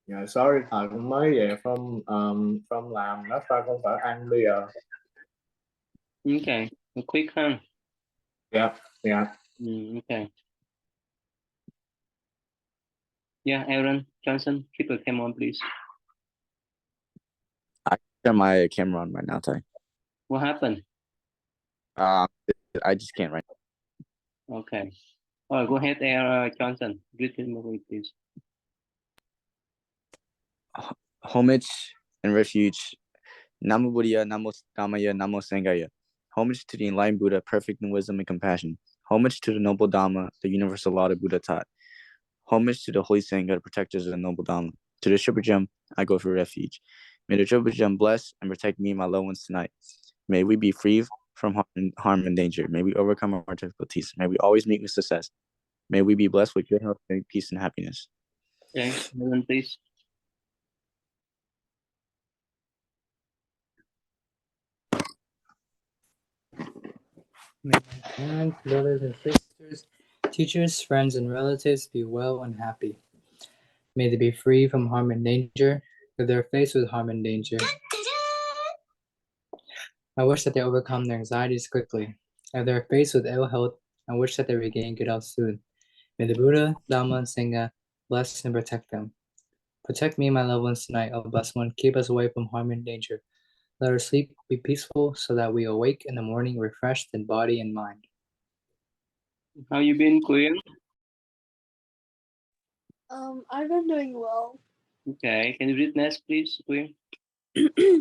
Yeah, sorry, Thảo cũng mới về from làm đó, Khoa không phải ăn bây giờ. Okay, quick, huh? Yeah, yeah. Okay. Yeah, Aaron Johnson, keep the camera on, please. I got my camera on right now, Ty. What happened? I just can't right now. Okay. All right, go ahead, Johnson. Read the movie, please. Homage and refuge. Namo Buddhaya, Namo Dhammaya, Namo Sangaya. Homage to the enlightened Buddha, perfect in wisdom and compassion. Homage to the noble Dhamma, the universal law the Buddha taught. Homage to the holy Sangha, the protectors of the noble Dhamma. To the Triple Gem, I go for refuge. May the Triple Gem bless and protect me and my loved ones tonight. May we be free from harm and danger. May we overcome our difficulties. May we always meet with success. May we be blessed with good health, peace, and happiness. Okay, Aaron, please. May my parents, brothers and sisters, teachers, friends, and relatives be well and happy. May they be free from harm and danger. If they are faced with harm and danger, I wish that they overcome their anxieties quickly. If they are faced with ill health, I wish that they regain good health soon. May the Buddha, Dhamma, and Sangha bless and protect them. Protect me and my loved ones tonight, O Blessed One. Keep us away from harm and danger. Let our sleep be peaceful so that we awake in the morning refreshed in body and mind. How you been, Queen? I've been doing well. Okay, can you read next, please, Queen? Do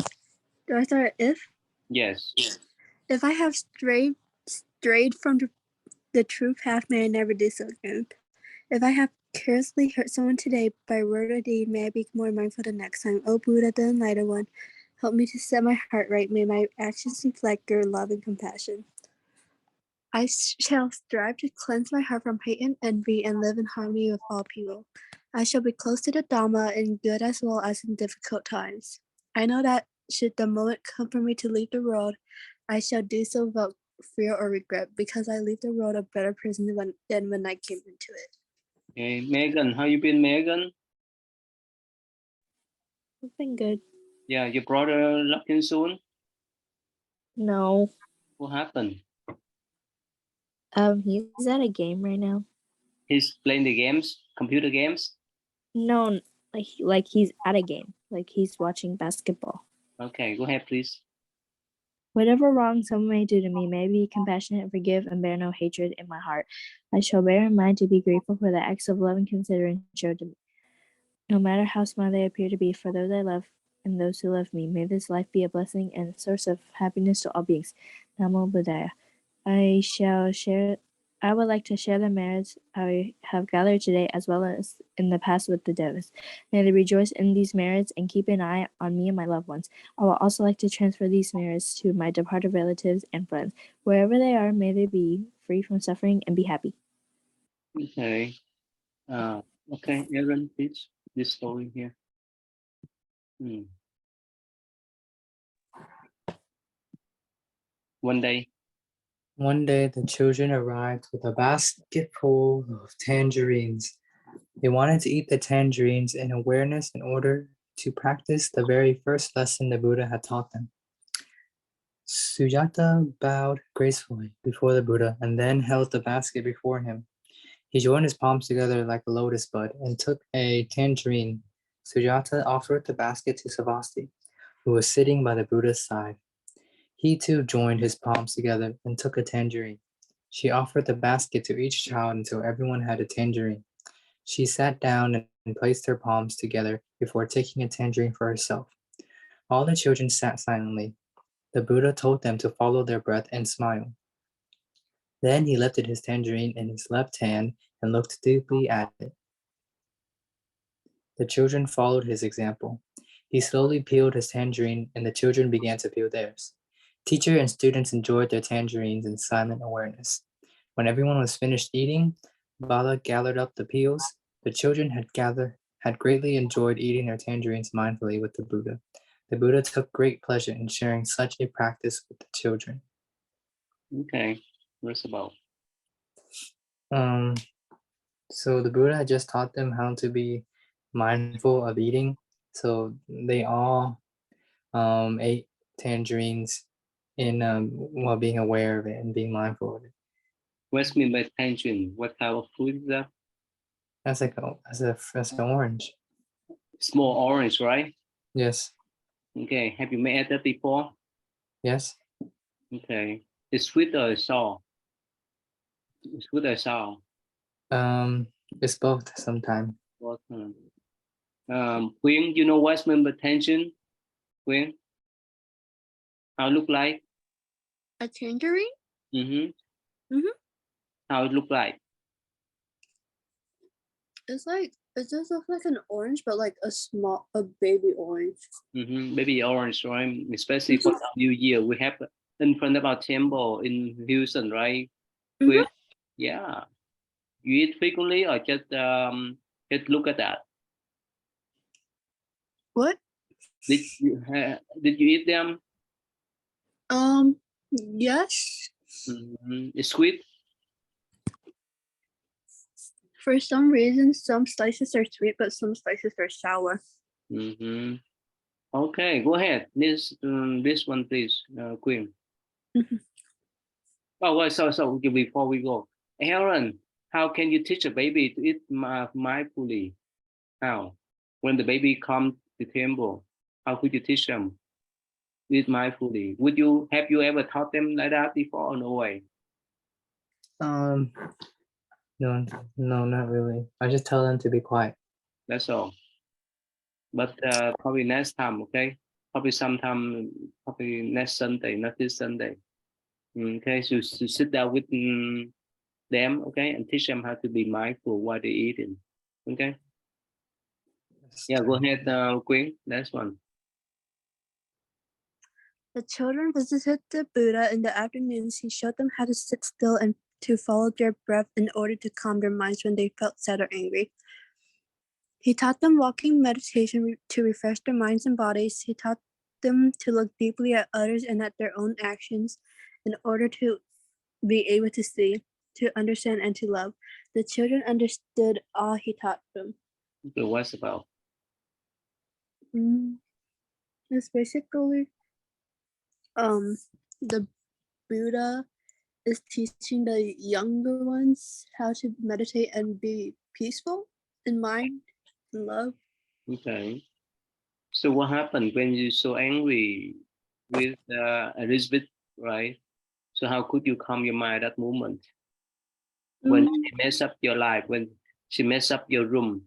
I start if? Yes. If I have strayed from the true path, may I never do so again. If I have carelessly hurt someone today by word or deed, may I be more mindful the next time. O Buddha, the Enlightened One, help me to set my heart right. May my actions reflect your love and compassion. I shall strive to cleanse my heart from hate and envy and live in harmony with all people. I shall be close to the Dhamma in good as well as in difficult times. I know that should the moment come for me to leave the world, I shall do so without fear or regret, because I leave the world a better person than when I came into it. Okay, Megan, how you been, Megan? I've been good. Yeah, your brother looking soon? No. What happened? He's at a game right now. He's playing the games, computer games? No, like he's at a game. Like he's watching basketball. Okay, go ahead, please. Whatever wrong someone may do to me, may I be compassionate and forgive and bear no hatred in my heart. I shall bear in mind to be grateful for the acts of love and consideration showed to me, no matter how small they appear to be, for those I love and those who love me. May this life be a blessing and source of happiness to all beings. Namo Buddhaya. I would like to share the merits I have gathered today as well as in the past with the devas. May they rejoice in these merits and keep an eye on me and my loved ones. I would also like to transfer these merits to my departed relatives and friends. Wherever they are, may they be free from suffering and be happy. Okay. Okay, Aaron, please. This story here. One day, the children arrived with a basket full of tangerines. They wanted to eat the tangerines in awareness in order to practice the very first lesson the Buddha had taught them. Sujata bowed gracefully before the Buddha and then held the basket before him. He joined his palms together like a lotus bud and took a tangerine. Sujata offered the basket to Savasti, who was sitting by the Buddha's side. He too joined his palms together and took a tangerine. She offered the basket to each child until everyone had a tangerine. She sat down and placed her palms together before taking a tangerine for herself. All the children sat silently. The Buddha told them to follow their breath and smile. Then he lifted his tangerine in his left hand and looked deeply at it. The children followed his example. He slowly peeled his tangerine and the children began to peel theirs. Teacher and students enjoyed their tangerines in silent awareness. When everyone was finished eating, Bala gathered up the peels. The children had greatly enjoyed eating their tangerines mindfully with the Buddha. The Buddha took great pleasure in sharing such a practice with the children. okay, what's about? So the Buddha had just taught them how to be mindful of eating, so they all ate tangerines in while being aware of it and being mindful of it. What's mean by tangerine? What type of fruit is that? That's like that's an orange. Small orange, right? Yes. Okay. Have you made that before? Yes. Okay. It's sweet or sour? It's sweet or sour? It's both sometimes. What? Quyên, you know what's mean by tangerine? Quyên? How it look like? A tangerine? Mm-hmm. Mhm. How it look like? It's like it does look like an orange, but like a baby orange. Mm-hmm. Maybe orange, right? Especially for New Year, we have in front of our temple in Houston, right? Mhm. Yeah. You eat frequently or just look at that? What? Did you eat them? Yes. Mm-hmm. It's sweet. For some reason, some slices are sweet, but some slices are sour. Mm-hmm. Okay, go ahead. This one, please, Queen. Mhm. Oh, well, so before we go, Aaron, how can you teach a baby to eat mindfully? How? When the baby comes to the temple, how could you teach them to eat mindfully? Have you ever taught them like that before or no way? No, not really. I just tell them to be quiet. That's all. But probably next time, okay? Probably sometime, probably next Sunday, not this Sunday. Okay, so sit down with them, okay, and teach them how to be mindful while they're eating. Okay. Yeah, go ahead, Queen. Next one. The children visited the Buddha in the afternoons. He showed them how to sit still and to follow their breath in order to calm their minds when they felt sad or angry. He taught them walking meditation to refresh their minds and bodies. He taught them to look deeply at others and at their own actions in order to be able to see, to understand, and to love. The children understood all he taught them. So what's about? It's basically the Buddha is teaching the younger ones how to meditate and be peaceful in mind and love. Okay. So what happened when you're so angry with Elizabeth, right? So how could you calm your mind at that moment? When she mess up your life, when she mess up your room,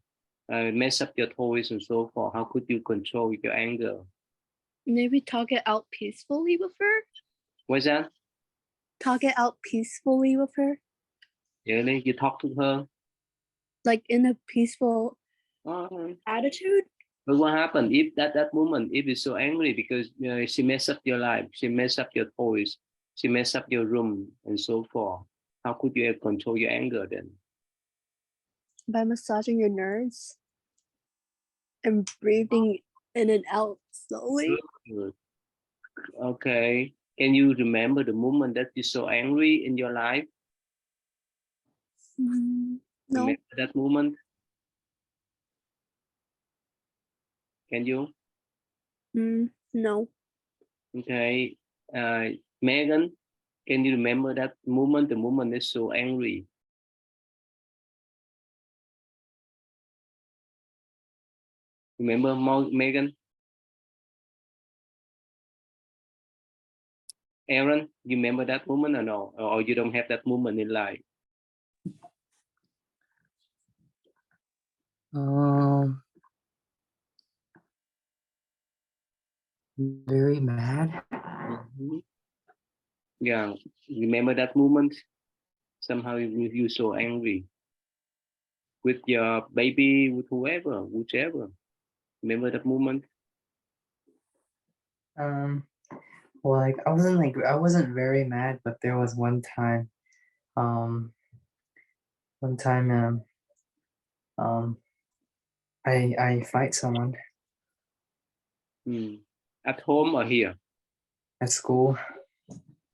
mess up your toys and so forth, how could you control your anger? Maybe talk it out peacefully with her. What's that? Talk it out peacefully with her. Really? You talk to her? Like in a peaceful Oh. attitude. But what happened if that moment, if you're so angry because she messed up your life, she messed up your toys, she messed up your room and so forth, how could you control your anger then? By massaging your nerves and breathing in and out slowly. Good. Okay. Can you remember the moment that you're so angry in your life? No. Remember that moment? Can you? No. Okay. Megan, can you remember that moment? The moment is so angry. Remember, Megan? Aaron, you remember that moment or no? Or you don't have that moment in life? Very mad. Yeah, remember that moment? Somehow you so angry with your baby, with whoever, whichever. Remember that moment? Well, I wasn't very mad, but there was one time I fight someone At home or here? at school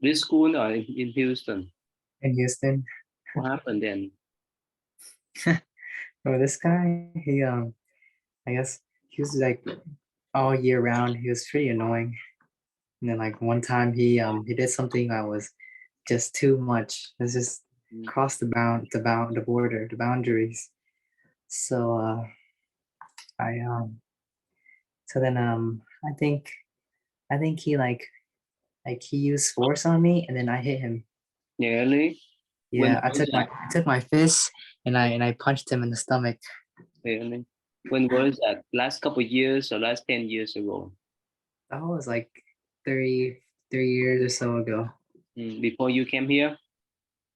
This school or in Houston? in Houston. What happened then? Oh, this guy, I guess he was like all year round. He was pretty annoying. And then like one time he did something that was just too much. It was just crossed the border, the boundaries. So I so then I think he like he used force on me and then I hit him. Really? Yeah, I was took that? my fist and I punched him in the stomach. Really? When was that? Last couple of years or last 10 years ago? That was like 33 years or so ago. Before you came here?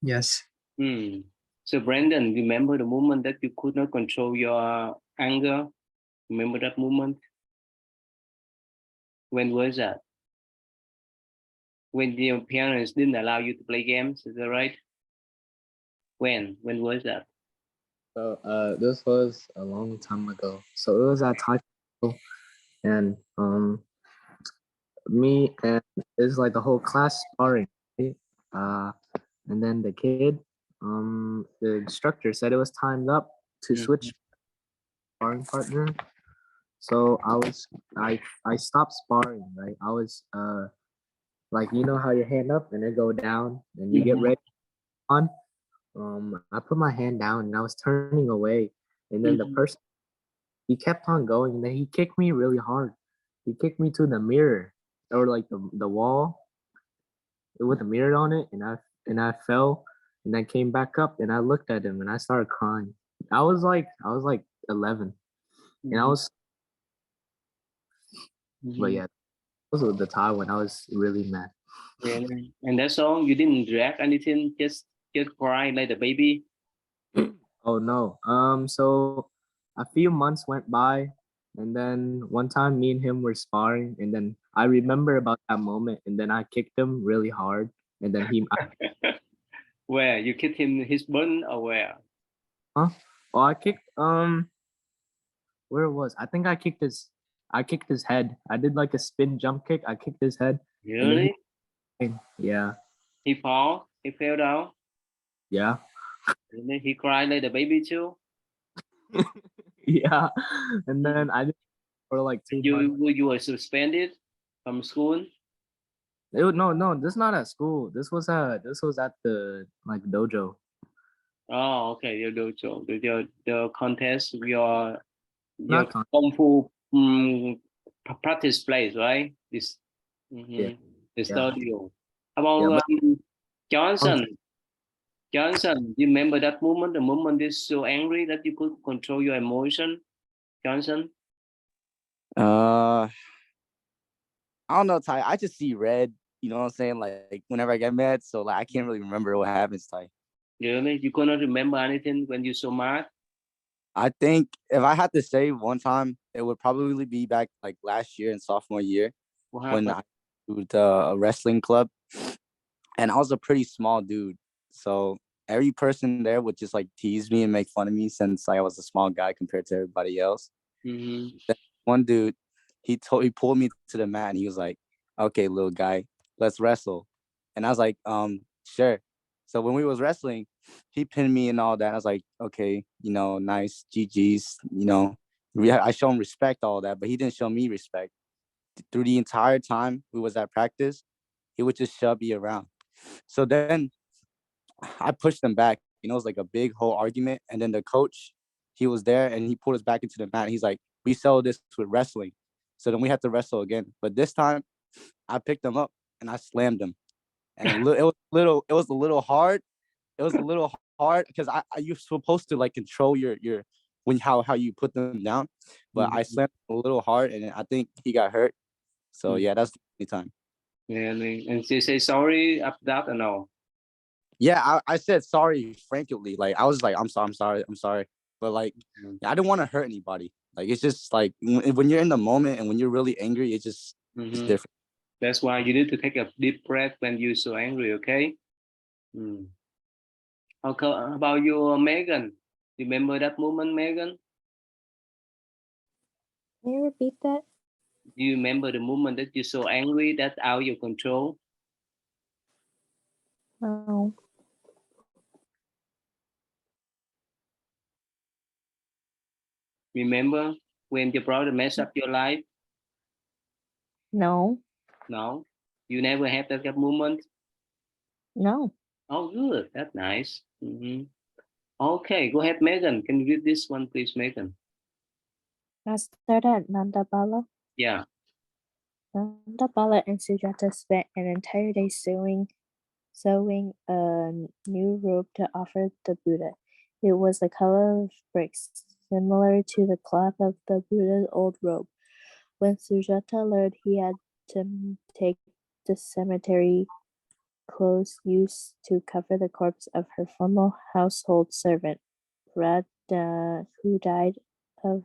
Yes. So Brandon, remember the moment that you could not control your anger? Remember that moment? When was that? When your parents didn't allow you to play games, is that right? When? When was that? So this was a long time ago. So it was at Thai school, and me and it's like the whole class sparring, right? And then the instructor said it was timed up to switch sparring partner. So I stopped sparring, right? I was like, you know how your hand up and it go down and you get ready on. I put my hand down and I was turning away, and then the person, he kept on going, and then he kicked me really hard. He kicked me to the mirror, or like the wall with a mirror on it, and I fell, and I came back up, and I looked at him, and I started crying. I was like 11, and I was, but yeah, this was the time when I was really mad. Really? And that's all? You didn't react anything? Just cry like a baby? Oh no. So a few months went by, and then one time me and him were sparring, and then I remember about that moment, and then I kicked him really hard, and then Where? You kicked him his bun or where? huh? Oh, I kicked where it was. I kicked his head. I did like a spin jump kick. I kicked his head, and then Really? yeah, He fall? He fell down? yeah, And then he cried like a baby too? yeah, and then I did for like 2 months. You were suspended from school? No, this not at school. This was at the like dojo. Oh, okay. Your dojo, the contest, your Not con- kung fu practice place, right? This yeah, the yeah, studio. yeah, About but Johnson? Johnson, you remember that moment? The moment you're so angry that you could control your emotion, Johnson? I don't know, Ty. I just see red. You know what I'm saying? Like whenever I get mad, so like I can't really remember what happens, Ty. Really? You cannot remember anything when you're so mad? I think if I had to say one time, it would probably be back like last year in sophomore year What when happened? I moved to a wrestling club, and I was a pretty small dude. So every person there would just like tease me and make fun of me since I was a small guy compared to everybody else. One dude, he pulled me to the mat and he was like, "Okay, little guy, let's wrestle." And I was like, sure. So when we was wrestling, he pinned me and all that. I was like, okay, you know, nice, GG's, you know. I show him respect, all that, but he didn't show me respect. Through the entire time we was at practice, he would just shove me around. So then I pushed him back. You know, it was like a big whole argument. And then the coach, he was there and he pulled us back into the mat. He's like, we sell this with wrestling. So then we had to wrestle again. But this time I picked him up and I slammed him. And it was a little hard. It was a little hard because you're supposed to like control your when how you put them down. But I slammed him a little hard and I think he got hurt. So yeah, that's the only time. Really? And she say sorry after that or no? Yeah, I said sorry frankly. Like I was like, I'm sorry. But like I didn't want to hurt anybody. Like it's just like when you're in the moment and when you're really angry, it's different. That's why you need to take a deep breath when you're so angry, okay? Okay, how about you, Megan? Remember that moment, Megan? Can you repeat that? Do you remember the moment that you're so angry that's out of your control? No. Remember? when your brother mess up your life? No, No, you never have that moment. no. Oh, good. That's nice. Okay, go ahead, Megan. Can you read this one, please, Megan? I started at Nandabala. Yeah. Nandabala and Sujata spent an entire day sewing a new robe to offer the Buddha. It was the color of bricks, similar to the cloth of the Buddha's old robe. When Sujata learned he had to take the cemetery clothes used to cover the corpse of her former household servant, Radha, who died of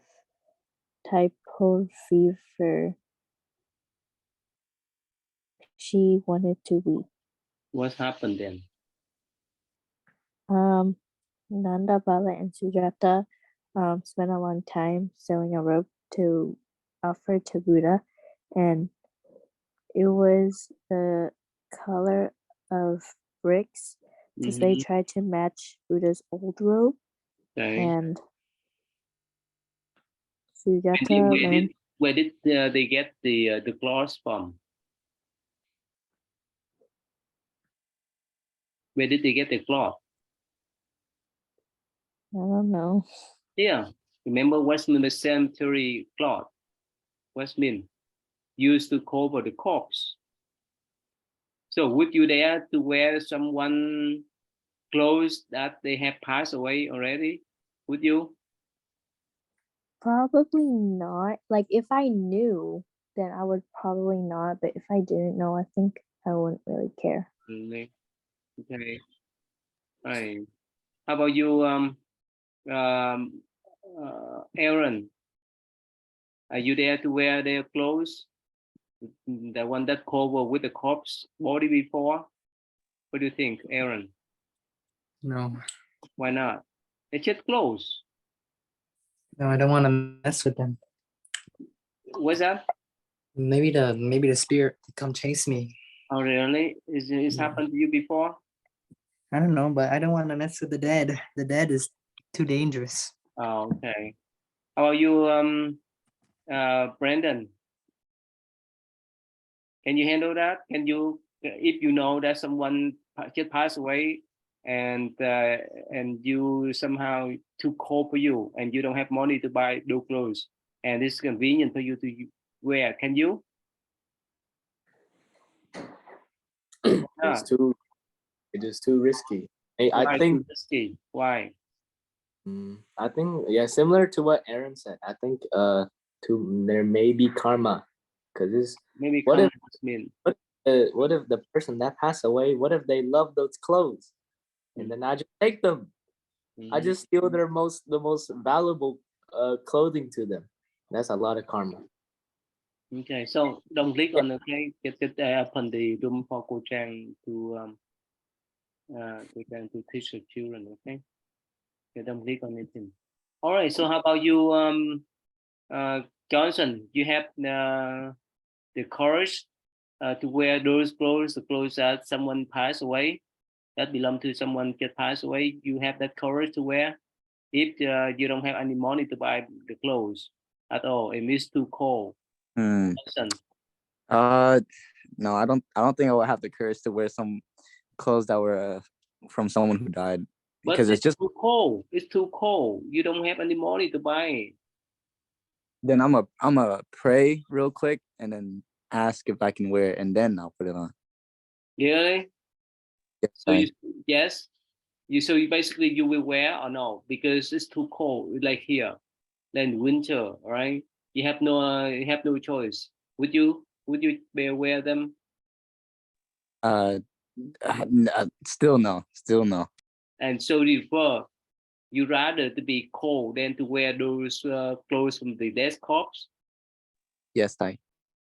typhoid fever, she wanted to weep. What happened then? Nanda, Bala, and Sujata spent a long time sewing a robe to offer to Buddha, and it was the color of bricks because they tried to match Buddha's old robe. Okay. And Sujata learned. Where did they get the cloth from? Where did they get the cloth? I don't know. Yeah. Remember Westminster cemetery cloth? Westminster used to cover the corpse. So would you dare to wear someone clothes that they have passed away already? Would you? Probably not. Like if I knew, then I would probably not. But if I didn't know, I think I wouldn't really care. Okay. Right. How about you, Aaron? Are you there to wear their clothes? The one that cover with the corpse body before? What do you think, Aaron? No, Why not? It's just clothes. no, I don't want to mess with them. What's that? Maybe the spirit to come chase me. Oh, really? Is it happened to you before? I don't know, but I don't want to mess with the dead. The dead is too dangerous. Oh, okay. How about you, Brandon? Can you handle that? Can you, if you know that someone just passed away and you somehow too cold for you and you don't have money to buy those clothes and it's convenient for you to wear, can you? It is too risky. I Why think too risky? Why? I think similar to what Aaron said. I think there may be karma, because it's Maybe what if mean. what if the person that passed away, what if they love those clothes and then I just take them, I just steal the most valuable clothing to them. That's a lot of karma. Okay, so don't click on the open the room for Cô Trang to teach the children. Okay, don't click on anything. All right. So how about you, Johnson? You have the courage to wear those clothes, the clothes that someone passed away, that belong to someone that passed away. You have that courage to wear if you don't have any money to buy the clothes at all. It is too cold. Johnson. No, I don't think I would have the courage to wear some clothes that were from someone who died, because but it's just too cold. It's too cold. You don't have any money to buy it. then I'm a pray real quick and then ask if I can wear it, and then I'll put it on. Really? Yes, So you basically you will wear or no, because it's too cold, like here, then winter, right? You have no choice. Would you wear them? Still no. And so you rather to be cold than to wear those clothes from the dead corpse? Yes, I.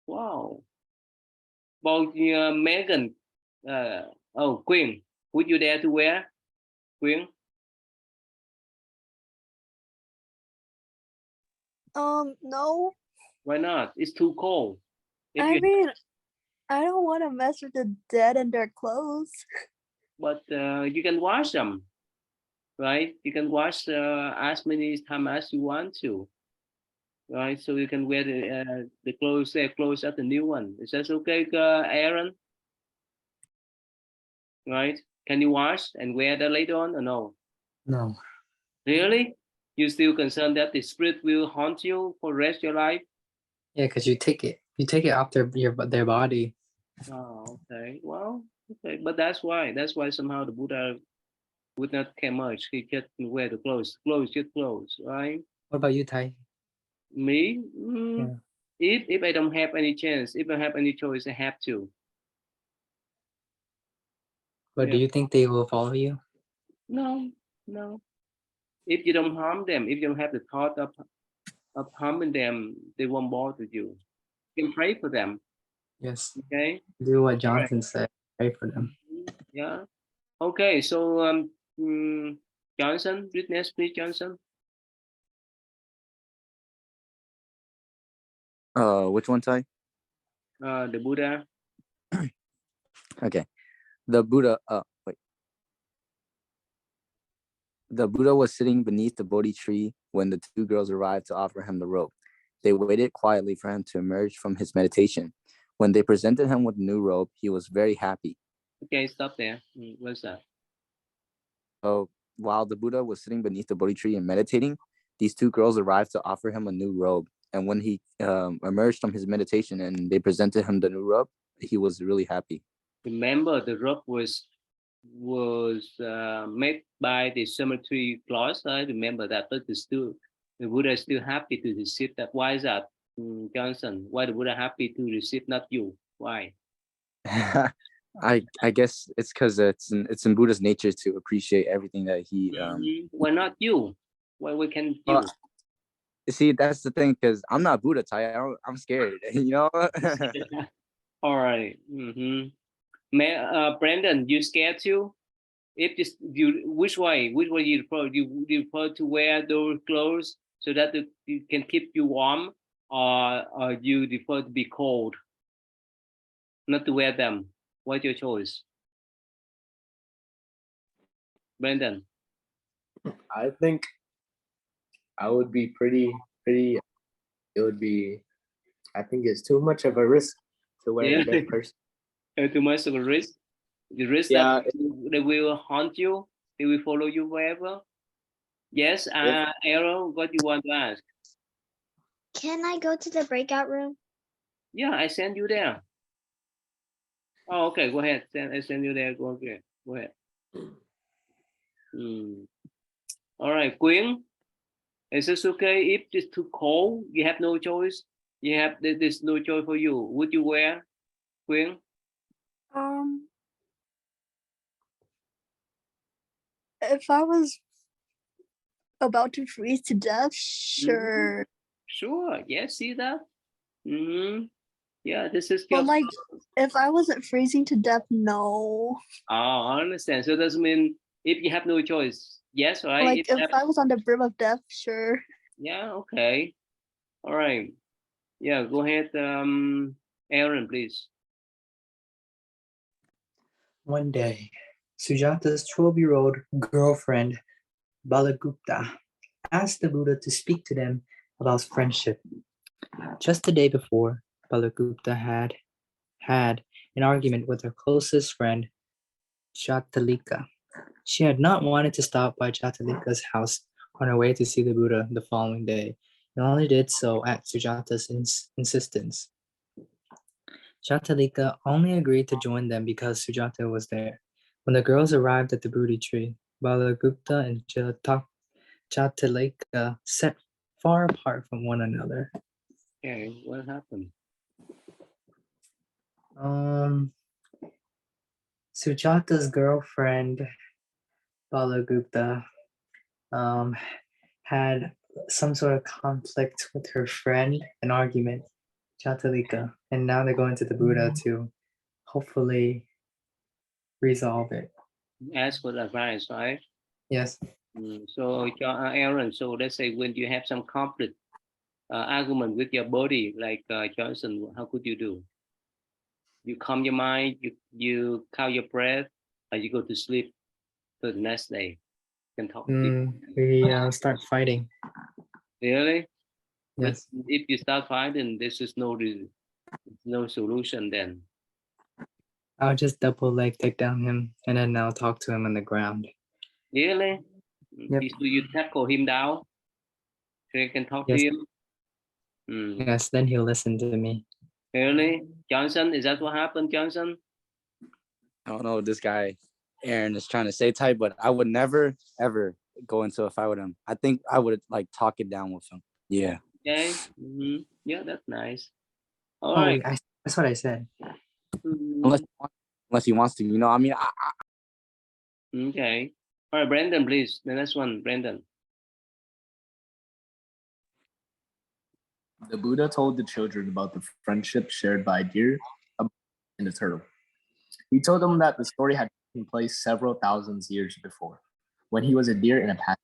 Wow. About Megan, Queen, would you dare to wear, Queen? No. Why not? It's too cold. If I you, mean, I don't want to mess with the dead and their clothes. but you can wash them, right? You can wash as many times as you want to, right? So you can wear the clothes, their clothes at the new one. Is that okay, Aaron? Right? Can you wash and wear that later on or no? No. Really? You still concerned that the spirit will haunt you for the rest of your life? Yeah, because you take it off their body. Oh, okay. Well, okay, but that's why somehow the Buddha would not care much. He just wear the clothes, just clothes, right? What about you, Tai? Me, Yeah. if I don't have any chance, if I have any choice, I have to. But Yeah. do you think they will follow you? No, no. If you don't harm them, if you don't have the thought of harming them, they won't bother you. You can pray for them. Yes. Okay. Do what Right. Johnson said. Pray for them. Yeah. Okay. So Johnson, read next, please, Johnson. Which one, Tai? The Buddha. Okay. The Buddha. Wait. The Buddha was sitting beneath the Bodhi tree when the two girls arrived to offer him the robe. They waited quietly for him to emerge from his meditation. When they presented him with the new robe, he was very happy. Okay, stop there. What's that? So while the Buddha was sitting beneath the Bodhi tree and meditating, these two girls arrived to offer him a new robe. And when he emerged from his meditation and they presented him the new robe, he was really happy. Remember, the robe was made by the cemetery cloth. I remember that, but the Buddha is still happy to receive that. Why is that, Johnson? Why the Buddha happy to receive, not you? Why? I guess it's because it's in Buddha's nature to appreciate everything that he. Why not you? Why can't you? See, that's the thing, because I'm not Buddha, Tai. I'm scared, you know. All right. Brandon, you scared too? If which way you prefer? You prefer to wear those clothes so that it can keep you warm, or you prefer to be cold, not to wear them? What's your choice, Brandon? I think I would be pretty. It would be. I think it's too much of a risk to wear Yeah. a dead person. Too much of a risk. The risk Yeah. that they will haunt you. They will follow you wherever. Yes, Aaron, what you want to ask? Can I go to the breakout room? Yeah, I send you there. Oh, okay. Go ahead. I send you there. Go ahead. Go ahead. All right, Quyên. Is this okay? If it's too cold, you have no choice. There's no choice for you. Would you wear, Quyên? If I was about to freeze to death, sure. Sure. Yes. See that? Yeah. This is. But like, if I wasn't freezing to death, no. Oh, I understand. So does mean if you have no choice, yes, right? Like if I was on the brink of death, sure. Yeah. Okay. All right. Yeah. Go ahead, Aaron, please. One day, Sujata's 12-year-old girlfriend, Balagupta, asked the Buddha to speak to them about friendship. Just the day before, Balagupta had an argument with her closest friend, Jatalika. She had not wanted to stop by Jatalika's house on her way to see the Buddha the following day, and only did so at Sujata's insistence. Jatalika only agreed to join them because Sujata was there. When the girls arrived at the Bodhi tree, Balagupta and Jatalika sat far apart from one another. Okay. What happened? Sujata's girlfriend, Balagupta, had some sort of conflict with her friend, an argument, Jatalika, and now they're going to the Buddha to hopefully resolve it. Ask for advice, right? Yes. So, Aaron, so let's say when you have some conflict, argument with your body, like Johnson, how could you do? You calm your mind, you count your breath, or you go to sleep for the next day. You can talk to people. We start fighting. Really? Yes. But if you start fighting, this is no solution then. I'll just double leg take down him and then I'll talk to him on the ground. Really? Yep. So you tackle him down so you can talk to Yes. him? Yes, then he'll listen to me. Really? Johnson, is that what happened, Johnson? I don't know what this guy Aaron is trying to say, Ty, but I would never ever go into a fight with him. I think I would like talk it down with him. Yeah. Okay. Yeah, that's nice. All Oh, right. that's what I said. Mhm. Unless he wants to, you know. I mean, Okay. All right, Brandon, please. The next one, Brandon. The Buddha told the children about the friendship shared by a deer and a turtle. He told them that the story had taken place several thousand years before, when he was a deer in a pack.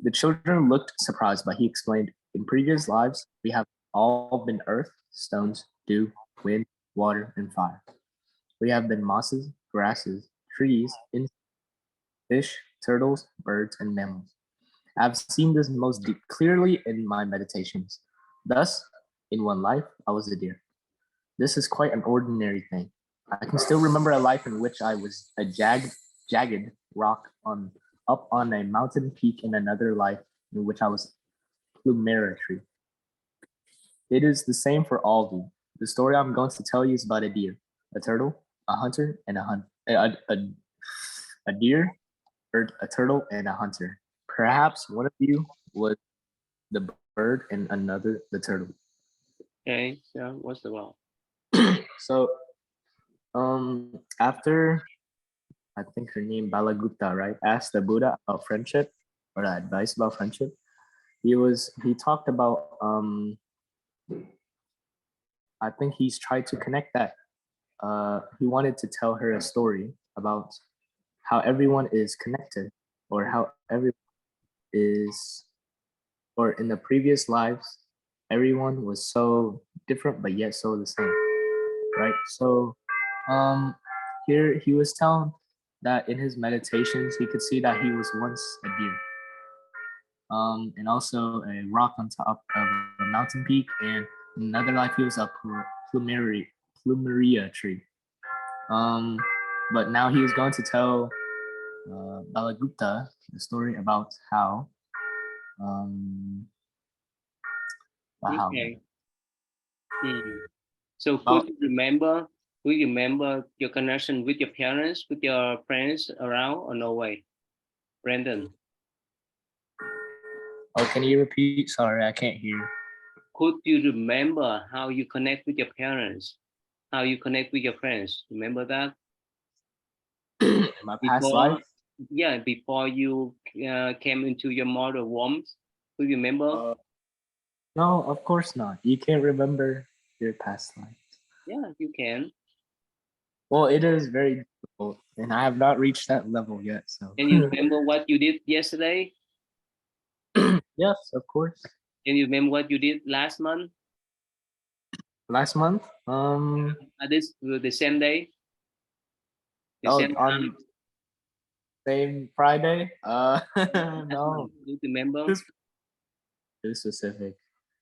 The children looked surprised, but he explained, in previous lives, we have all been earth, stones, dew, wind, water, and fire. We have been mosses, grasses, trees, insects, fish, turtles, birds, and mammals. I've seen this most clearly in my meditations. Thus, in one life, I was a deer. This is quite an ordinary thing. I can still remember a life in which I was a jagged rock up on a mountain peak, in another life in which I was plumera tree. It is the same for all of you. The story I'm going to tell you is about a deer, a turtle, a hunter, and a deer, a turtle, and a hunter. Perhaps one of you was the bird and another the turtle. Okay, so what's the wrong? So, after I think her name Balagutta, right, asked the Buddha about friendship or the advice about friendship, he talked about I think he's tried to connect that. He wanted to tell her a story about how everyone is connected, or how everyone is, or in the previous lives, everyone was so different but yet so the same, right? So, here he was telling that in his meditations he could see that he was once a deer, and also a rock on top of a mountain peak, and in another life he was a plumeria tree. But now he was going to tell Balagutta the story about how Okay. So about could you remember your connection with your parents, with your friends around, or no way? Brandon, oh, can you repeat? Sorry, I can't hear. could you remember how you connect with your parents, how you connect with your friends? Remember that? My past life? Yeah, before you came into your mother womb, could you remember? No, of course not. You can't remember your past life. Yeah, you can. Well, it is very difficult, and I have not reached that level yet. So, Can you remember what you did yesterday? yes, of course. Can you remember what you did last month? Last month, At this the same day? The oh, same time? on same Friday. No, Do you remember? too specific.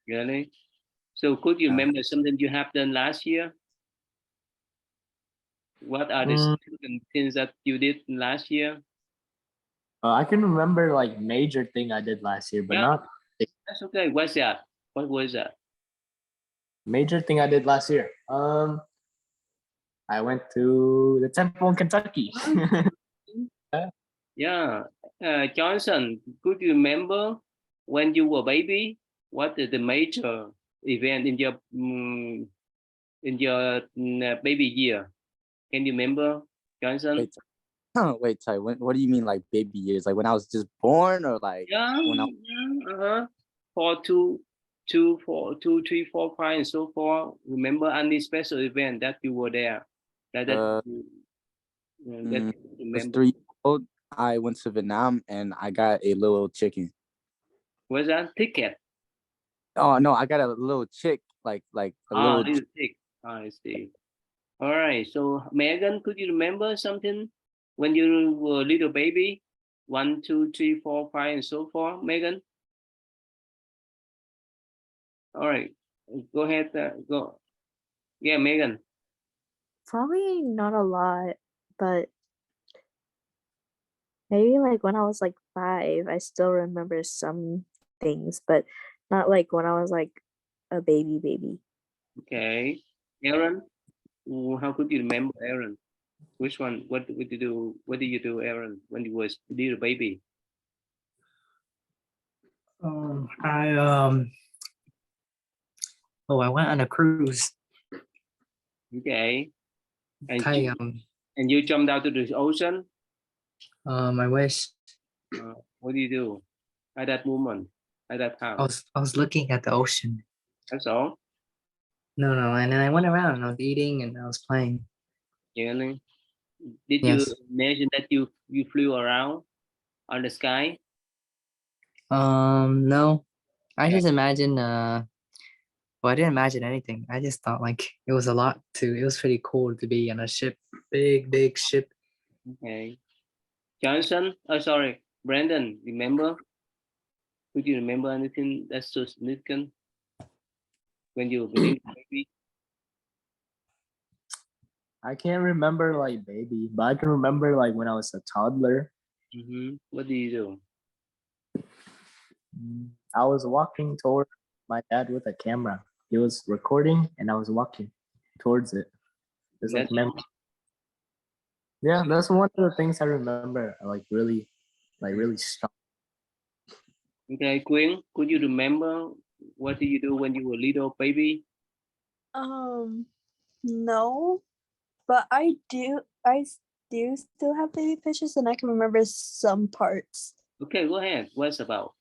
Really? So could you Yeah. remember something you have done last year? What are the Mm, significant things that you did last year? I can remember like major thing I did last year, but Yeah, not that's okay. What's that? What was that? major thing I did last year. I went to the temple in Kentucky. Yeah. Johnson, could you remember when you were a baby? What is the major event in your baby year? Can you remember, Johnson? Wait, Ty. What do you mean, like baby years? Like when I was just born, or like Yeah, when I? yeah, 4, 2, 3, 4, 5, and so forth. Remember any special event that you were there? That Was you remember? 3 years old. I went to Vietnam and I got a little chicken. Was that ticket? Oh no, I got a little chick, like a little. Little tick. I see. All right. So Megan, could you remember something when you were a little baby? 1, 2, 3, 4, 5, and so forth. Megan. All right. Go ahead. Go. Yeah, Megan. Probably not a lot, but maybe like when I was like 5, I still remember some things, but not like when I was like a baby. Okay. Aaron, how could you remember Aaron? Which one? What did you do? What did you do, Aaron, when you was little baby? I went on a cruise. Okay. And I you jumped out to the ocean. I wish What do you do at that moment? At that time? I was looking at the ocean. That's all. No, and then I went around and I was eating and I was playing. Really? Did you Yes. imagine that you flew around on the sky? No. I Yeah. just imagine well, I didn't imagine anything. I just thought like it was pretty cool to be on a ship, big ship. Okay. Johnson, oh sorry, Brandon, remember? Could you remember anything that's so significant when you were little baby? I can't remember like baby, but I can remember like when I was a toddler. What do you do? I was walking toward my dad with a camera. He was recording and I was walking towards it. It's like That's memory. Yeah, that's one of the things I remember like really strong. okay, Queen, could you remember what did you do when you were little baby? No, but I do still have baby pictures and I can remember some parts. Okay, go ahead. What's about?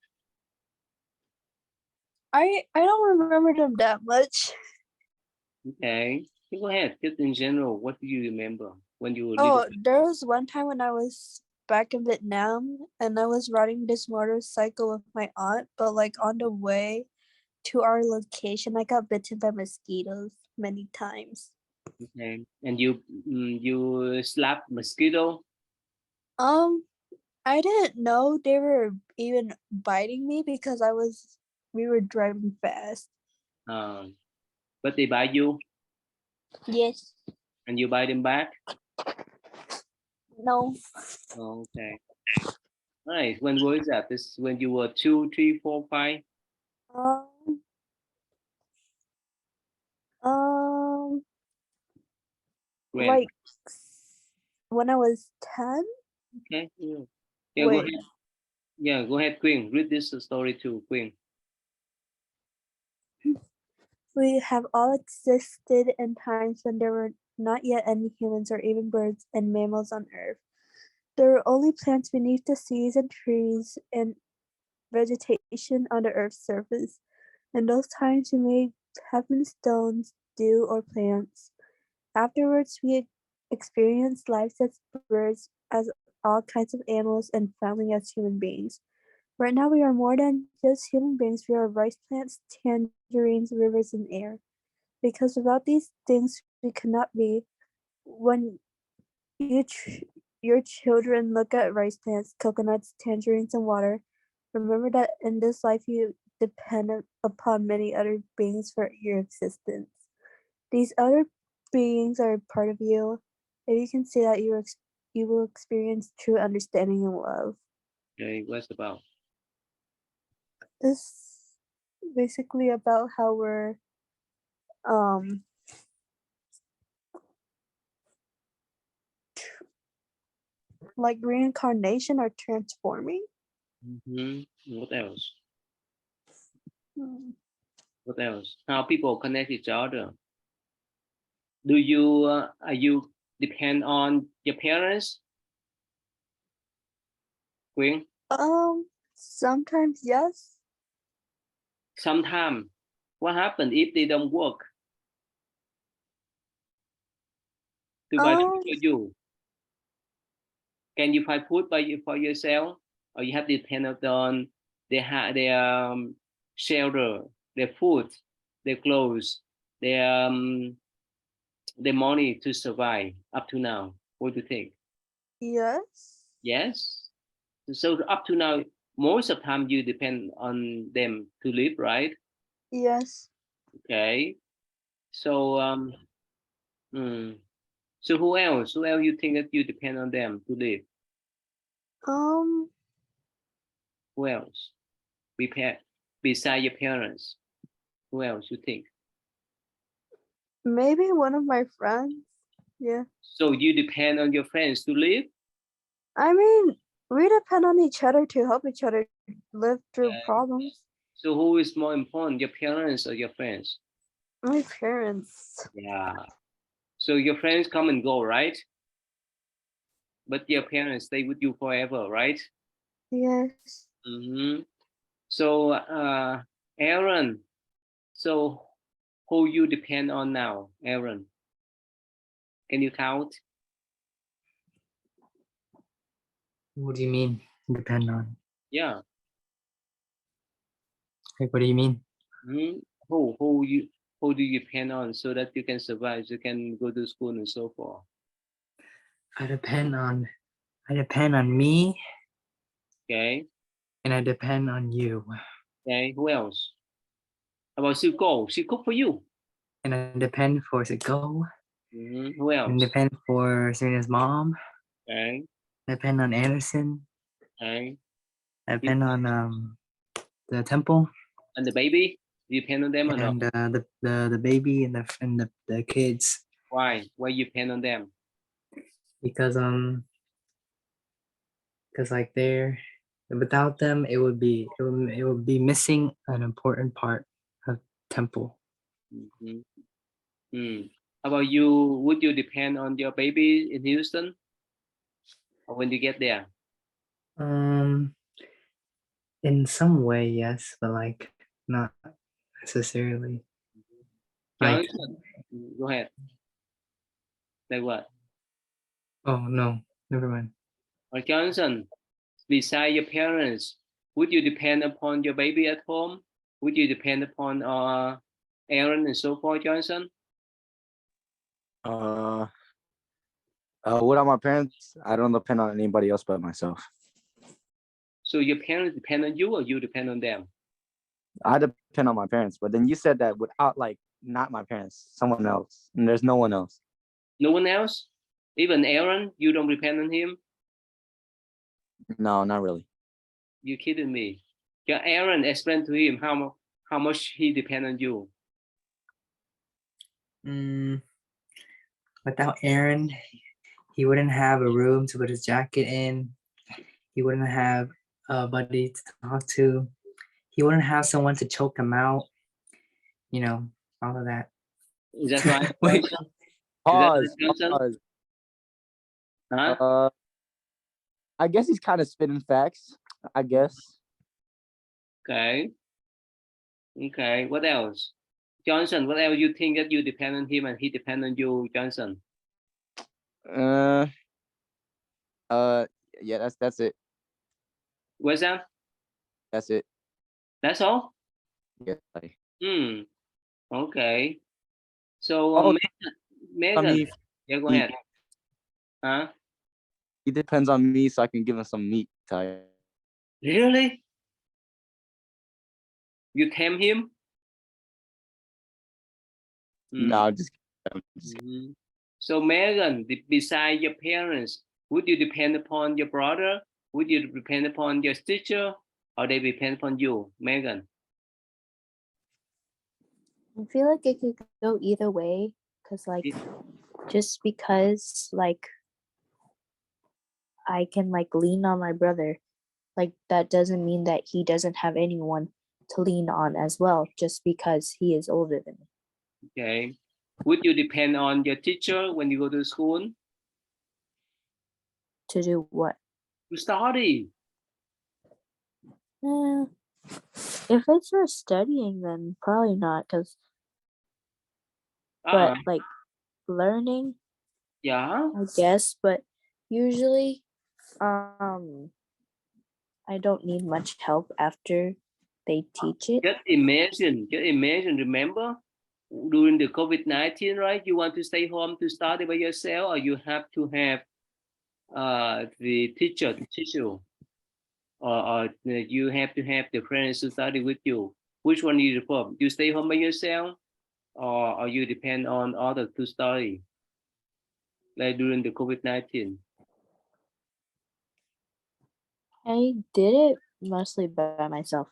I don't remember them that much. Okay, go ahead. Just in general, what do you remember when you were Oh, little? there was one time when I was back in Vietnam and I was riding this motorcycle with my aunt, but like on the way to our location, I got bitten by mosquitoes many times. Okay, and you slapped mosquito. I didn't know they were even biting me because we were driving fast. But they bite you Yes. and you bite them back. No. Okay. All right. When was that? This is when you were 2, 3, 4, 5. Um. Um. When? Like when I was 10. Okay. Yeah. Yeah. Go Wait. ahead. Yeah. Go ahead, Queen. Read this story too, Queen. We have all existed in times when there were not yet any humans or even birds and mammals on Earth. There were only plants beneath the seas and trees and vegetation on the Earth's surface. In those times, we may have been stones, dew, or plants. Afterwards, we experienced life as birds, as all kinds of animals, and finally as human beings. Right now, we are more than just human beings. We are rice plants, tangerines, rivers, and air. Because without these things, we cannot be. When your children look at rice plants, coconuts, tangerines, and water, remember that in this life you depend upon many other beings for your existence. These other beings are a part of you. If you can see that, you will experience true understanding and love. Okay. What's about? This basically about how we're um like reincarnation or transforming. What else? Hmm. What else? How people connect each other? Do you are you depend on your parents, Queen? Sometimes yes. Sometimes. What happens if they don't work to buy food Um, for you? Can you find food for yourself, or you have to depend on their shelter, their food, their clothes, their money to survive up to now? What do you think? yes. Yes. So up to now, most of the time you depend on them to live, right? Yes. Okay. So so who else? Who else you think that you depend on them to live? Um, Who else? Beside your parents. Who else you think? maybe one of my friends. Yeah. So you depend on your friends to live? I mean, we depend on each other to help each other live through Okay. problems. So who is more important, your parents or your friends? My parents. Yeah. So your friends come and go, right? But your parents stay with you forever, right? Yes. So Aaron, so who you depend on now, Aaron? Can you count? What do you mean? Depend on. Yeah. Like, what do you mean? Who do you depend on so that you can survive, you can go to school and so forth? I depend on me, Okay. and I depend on you, Okay. Who else? How about Suko? She cook for you. and I depend for Siko, Who and else? depend for Serena's mom. Okay. Depend on Anderson. Okay. I depend on the temple, And the baby, you depend on them or not? and the baby and the kids, Why? Why you depend on them? because like they're, without them it would be missing an important part of temple. How about you? Would you depend on your baby in Houston, or when you get there? In some way, yes, but like not necessarily. Like, Johnson, go ahead. Like what? oh no, never mind. Or Johnson, beside your parents, would you depend upon your baby at home? Would you depend upon Aaron and so forth, Johnson? Without my parents, I don't depend on anybody else but myself. So your parents depend on you, or you depend on them? I depend on my parents, but then you said that without, like, not my parents, someone else, and there's no one else. No one else? Even Aaron, you don't depend on him? No, not really. You kidding me? Yeah, Aaron, explain to him how much he depend on you. Without Aaron, he wouldn't have a room to put his jacket in. He wouldn't have a buddy to talk to. He wouldn't have someone to choke him out. You know, all of that. Is that right? Wait. Johnson? Pause. Johnson? Pause. Huh? I guess he's kind of spitting facts. I guess. Okay. Okay. What else? Johnson, what else you think that you depend on him and he depend on you, Johnson? Yeah, that's it. What's that? That's it. That's all? Yeah. Okay. So Megan, yeah, go ahead. Huh? He depends on me so I can give him some meat. Really? You tame him? No, just So Megan, beside your parents, would you depend upon your brother? Would you depend upon your teacher? Or they depend upon you, Megan? I feel like it could go either way, because like just because like I can like lean on my brother, like that doesn't mean that he doesn't have anyone to lean on as well, just because he is older than me. Okay. Would you depend on your teacher when you go to school? To do what? To study. If it's for studying, then probably not, because but like learning, yeah, I guess, but usually I don't need much help after they teach it. Just imagine, remember during the COVID-19, right? You want to stay home to study by yourself, or you have to have the teacher to teach you, or you have to have the friends to study with you. Which one you prefer? You stay home by yourself, or you depend on others to study, like during the COVID-19? I did it mostly by myself.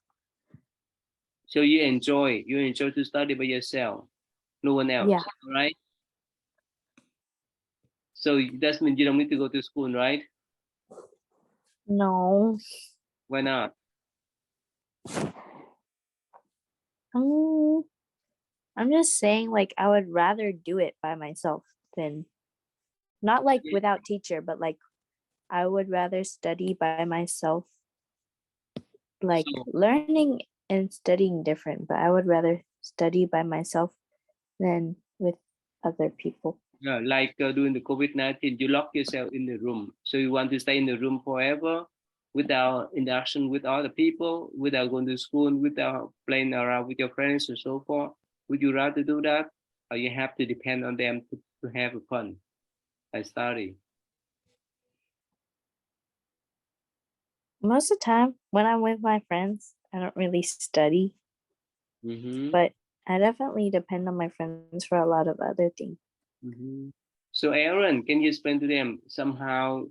So you enjoy to study by yourself, no one else, Yeah. right? So that means you don't need to go to school, right? No. Why not? I'm just saying, like, I would rather do it by myself than not like Yeah. without teacher, but like I would rather study by myself. Like So, learning and studying different, but I would rather study by myself than with other people. yeah, like during the COVID-19, you lock yourself in the room. So you want to stay in the room forever without interaction with other people, without going to school, without playing around with your friends and so forth. Would you rather do that? Or you have to depend on them to have fun and study? Most of the time when I'm with my friends, I don't really study, Mm-hmm. but I definitely depend on my friends for a lot of other things. Mm-hmm. So Aaron, can you explain to them somehow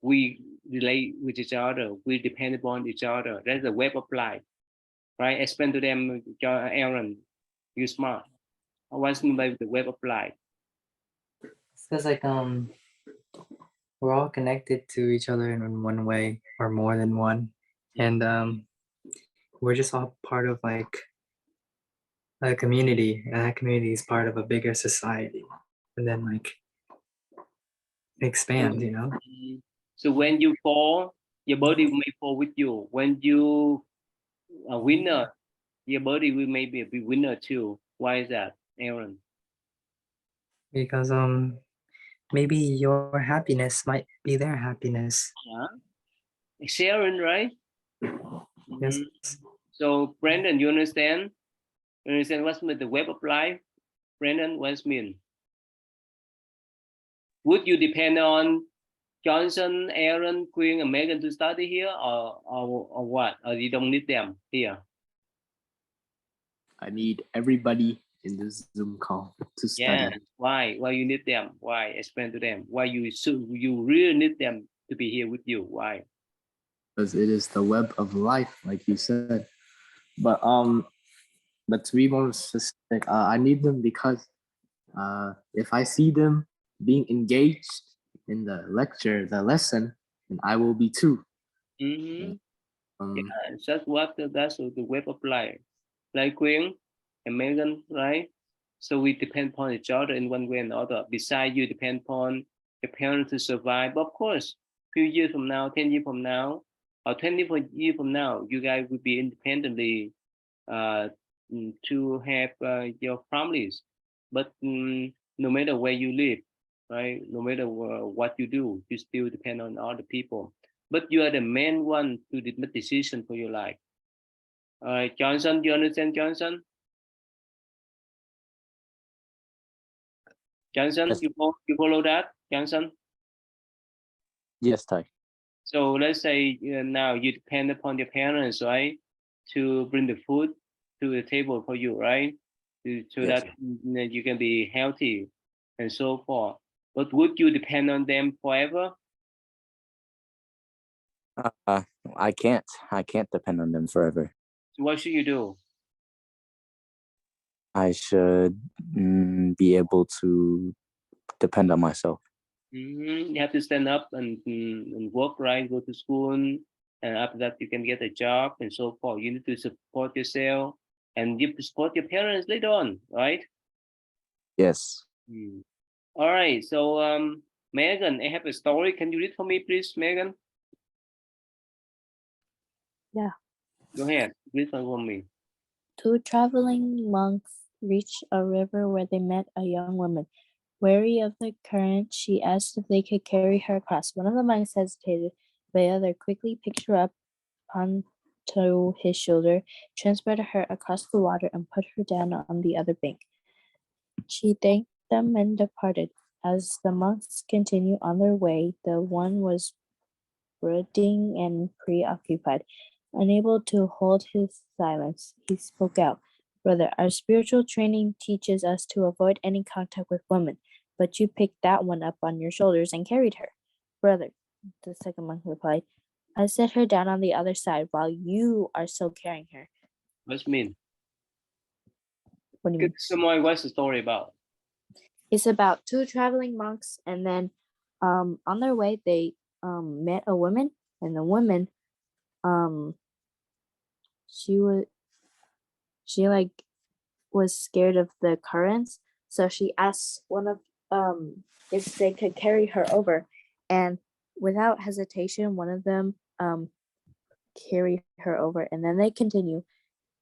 we relate with each other, we depend upon each other? That's the web of life, right? Explain to them, Aaron, you smart. What's mean by the web of life? It's because like we're all connected to each other in one way or more than one, and we're just all part of like a community, and that community is part of a bigger society, and then like expand, you know. So when you fall, your body may fall with you. When you are winner, your body will maybe be winner too. Why is that, Aaron? Because maybe your happiness might be their happiness. Sharon, right? Yes. So Brandon, you understand? You understand what's mean the web of life? Brandon, what's mean? Would you depend on Johnson, Aaron, Queen, and Megan to study here, or what? Or you don't need them here? I need everybody in this Zoom call to study. Yeah. Why? Why you need them? Why? Explain to them. Why you really need them to be here with you? Why? Because it is the web of life, like you said. But to be more specific, I need them because if I see them being engaged in the lecture, the lesson, then I will be too. Mm-hmm. Um, Yeah, that's the web of life. Like Queen and Megan, right? So we depend upon each other in one way or another. Besides, you depend upon your parents to survive. But of course, few years from now, 10 years from now, or 20 years from now, you guys will be independently to have your families. But no matter where you live, right? No matter what you do, you still depend on other people. But you are the main one to make decision for your life. All right, Johnson, do you understand, Johnson? Johnson, Yes. you follow that, Johnson? Yes, Ty. So let's say now you depend upon your parents, right, to bring the food to the table for you, right, so Yes. that you can be healthy and so forth. But would you depend on them forever? I can't. I can't depend on them forever. So what should you do? I should be able to depend on myself. You have to stand up and work, right? Go to school, and after that you can get a job and so forth. You need to support yourself, and you support your parents later on, right? Yes. All right. So Megan, I have a story. Can you read for me, please, Megan? Yeah. Go ahead. Read for me. 2 traveling monks reached a river where they met a young woman. Wary of the current, she asked if they could carry her across. One of the monks hesitated, but the other quickly picked her up onto his shoulder, transported her across the water, and put her down on the other bank. She thanked them and departed. As the monks continued on their way, the one was brooding and preoccupied. Unable to hold his silence, he spoke out. Brother, our spiritual training teaches us to avoid any contact with women, but you picked that one up on your shoulders and carried her. Brother, the second monk replied, I set her down on the other side while you are still carrying her. What's mean? What do you mean? Someone, what's the story about? It's about two traveling monks, and then on their way they met a woman, and the woman she was scared of the currents, so she asked one of if they could carry her over, and without hesitation one of them carry her over, and then they continue,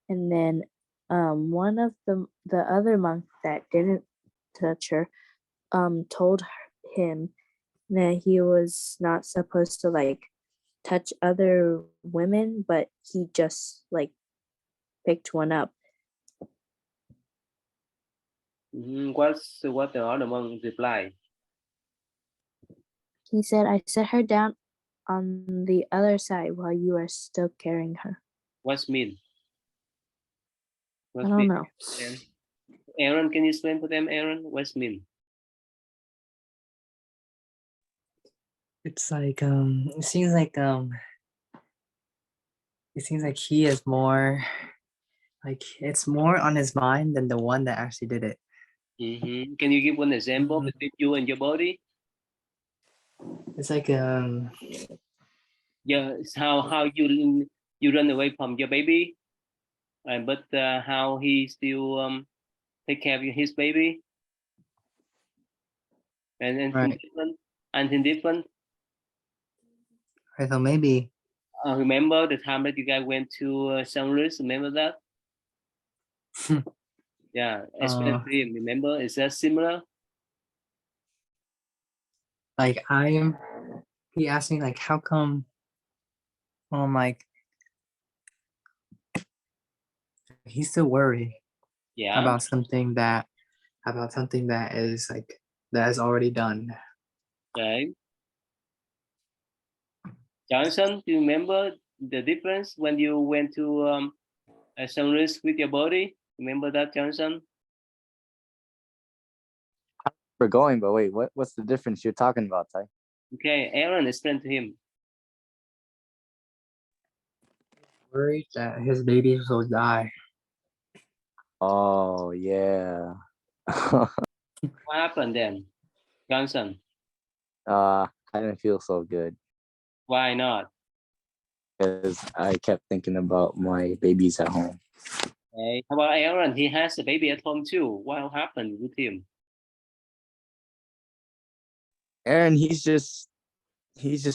and then one of the other monk that didn't touch her told him that he was not supposed to like touch other women, but he just like picked one up. What the other monk replied? He said, I set her down on the other side while you are still carrying her. What's mean? I don't know. Aaron, can you explain for them, Aaron? What's mean? It's like it seems like he is more like it's more on his mind than the one that actually did it. Can you give one example between you and your body? It's like Yeah, it's how you run away from your baby, but how he still take care of his baby, and right. different. Right, so maybe Remember the time that you guys went to St. Louis? Remember that? Yeah, especially remember. Is that similar? like he asked me like how come like he's still worried Yeah. about something that is like that is already done. Okay. Johnson, do you remember the difference when you went to St. Louis with your body? Remember that, Johnson? We're going, but wait, what's the difference you're talking about, Ty? Okay, Aaron, explain to him. Worried that his baby will die. Oh yeah. What happened then, Johnson? I didn't feel so good Why not? because I kept thinking about my babies at home. Okay. How about Aaron? He has a baby at home too. What happened with him? Aaron, he's just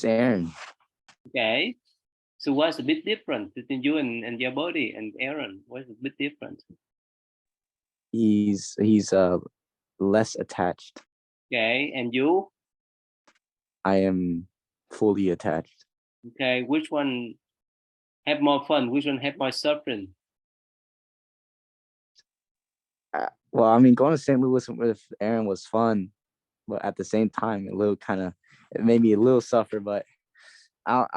Aaron. Okay. So what's the big difference between you and your body and Aaron? What's the big difference? He's less attached. Okay, and you? I am fully attached. Okay, which one have more fun? Which one have more suffering? Well, I mean, going to St. Louis with Aaron was fun, but at the same time, it made me a little suffer. But I'll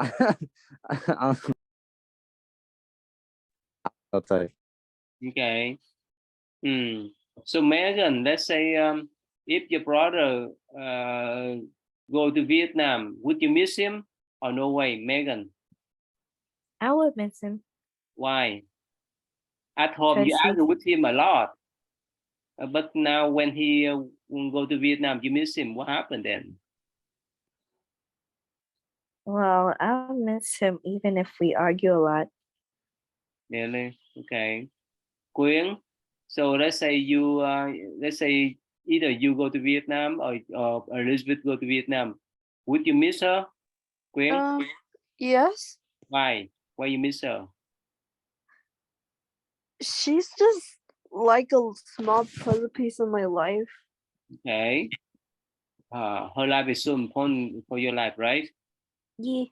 tell you. Okay. So Megan, let's say if your brother go to Vietnam, would you miss him or no way, Megan? I would miss him. Why? At home you argue with him a lot, but now when he go to Vietnam, you miss him. What happened then? Well, I'll miss him even if we argue a lot. Really? Okay. Quyên, so let's say either you go to Vietnam or Elizabeth go to Vietnam. Would you miss her, Quyên? Yes. Why? Why you miss her? She's just like a small puzzle piece of my life. Okay. Her life is so important for your life, right? Yeah.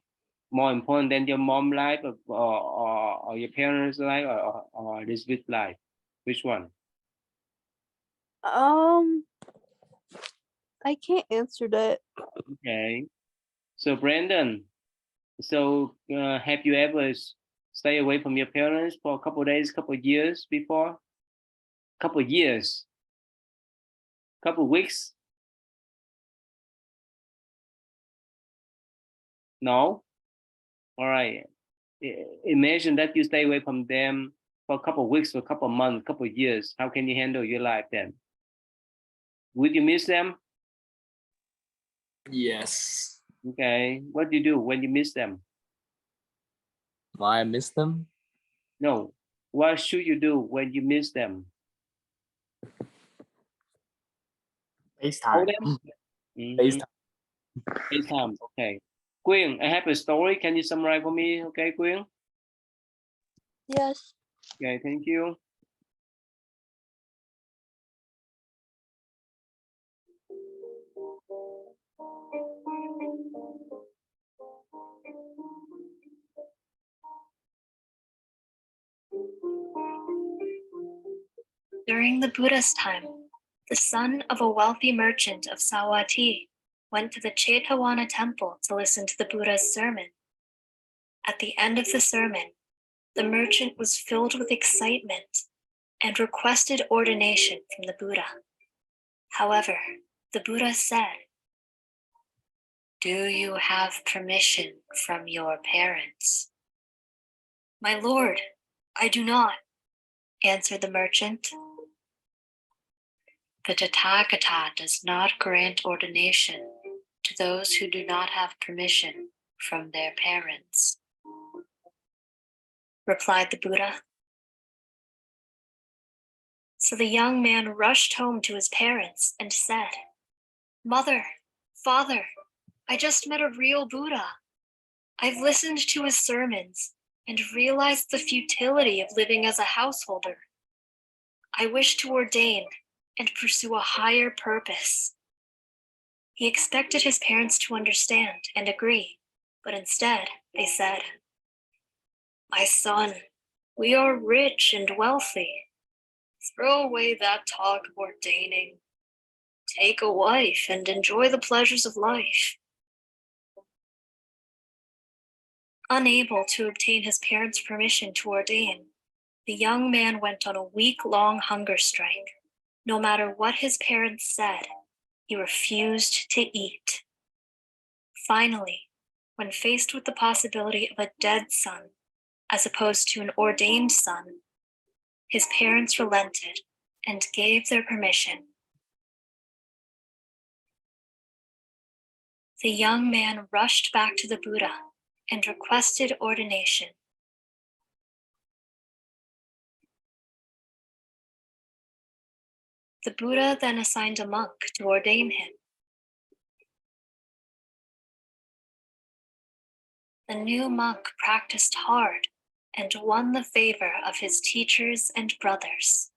More important than your mom's life or your parents' life or Elizabeth's life. Which one? I can't answer that. Okay. So Brandon, so have you ever stay away from your parents for a couple of days, couple of years before? Couple of years, couple of weeks? No? All right. Imagine that you stay away from them for a couple of weeks, for a couple of months, couple of years. How can you handle your life then? Would you miss them? Yes. Okay. What do you do when you miss them? Why I miss them? No. What should you do when you miss them? Call FaceTime. them? FaceTime. FaceTime. Okay. Quyên, I have a story. Can you summarize for me? Okay, Quyên? Yes. Okay, thank you. During the Buddha's time, the son of a wealthy merchant of Savatthi went to the Chetavana temple to listen to the Buddha's sermon. At the end of the sermon, the merchant was filled with excitement and requested ordination from the Buddha. However, the Buddha said, "Do you have permission from your parents?" "My lord, I do not," answered the merchant. "The Tathagata does not grant ordination to those who do not have permission from their parents," replied the Buddha. So the young man rushed home to his parents and said, "Mother, father, I just met a real Buddha. I've listened to his sermons and realized the futility of living as a householder. I wish to ordain and pursue a higher purpose." He expected his parents to understand and agree, but instead they said, "My son, we are rich and wealthy. Throw away that talk of ordaining. Take a wife and enjoy the pleasures of life." Unable to obtain his parents' permission to ordain, the young man went on a week-long hunger strike. No matter what his parents said, he refused to eat. Finally, when faced with the possibility of a dead son, as opposed to an ordained son, his parents relented and gave their permission. The young man rushed back to the Buddha and requested ordination. The Buddha then assigned a monk to ordain him. The new monk practiced hard and won the favor of his teachers and brothers.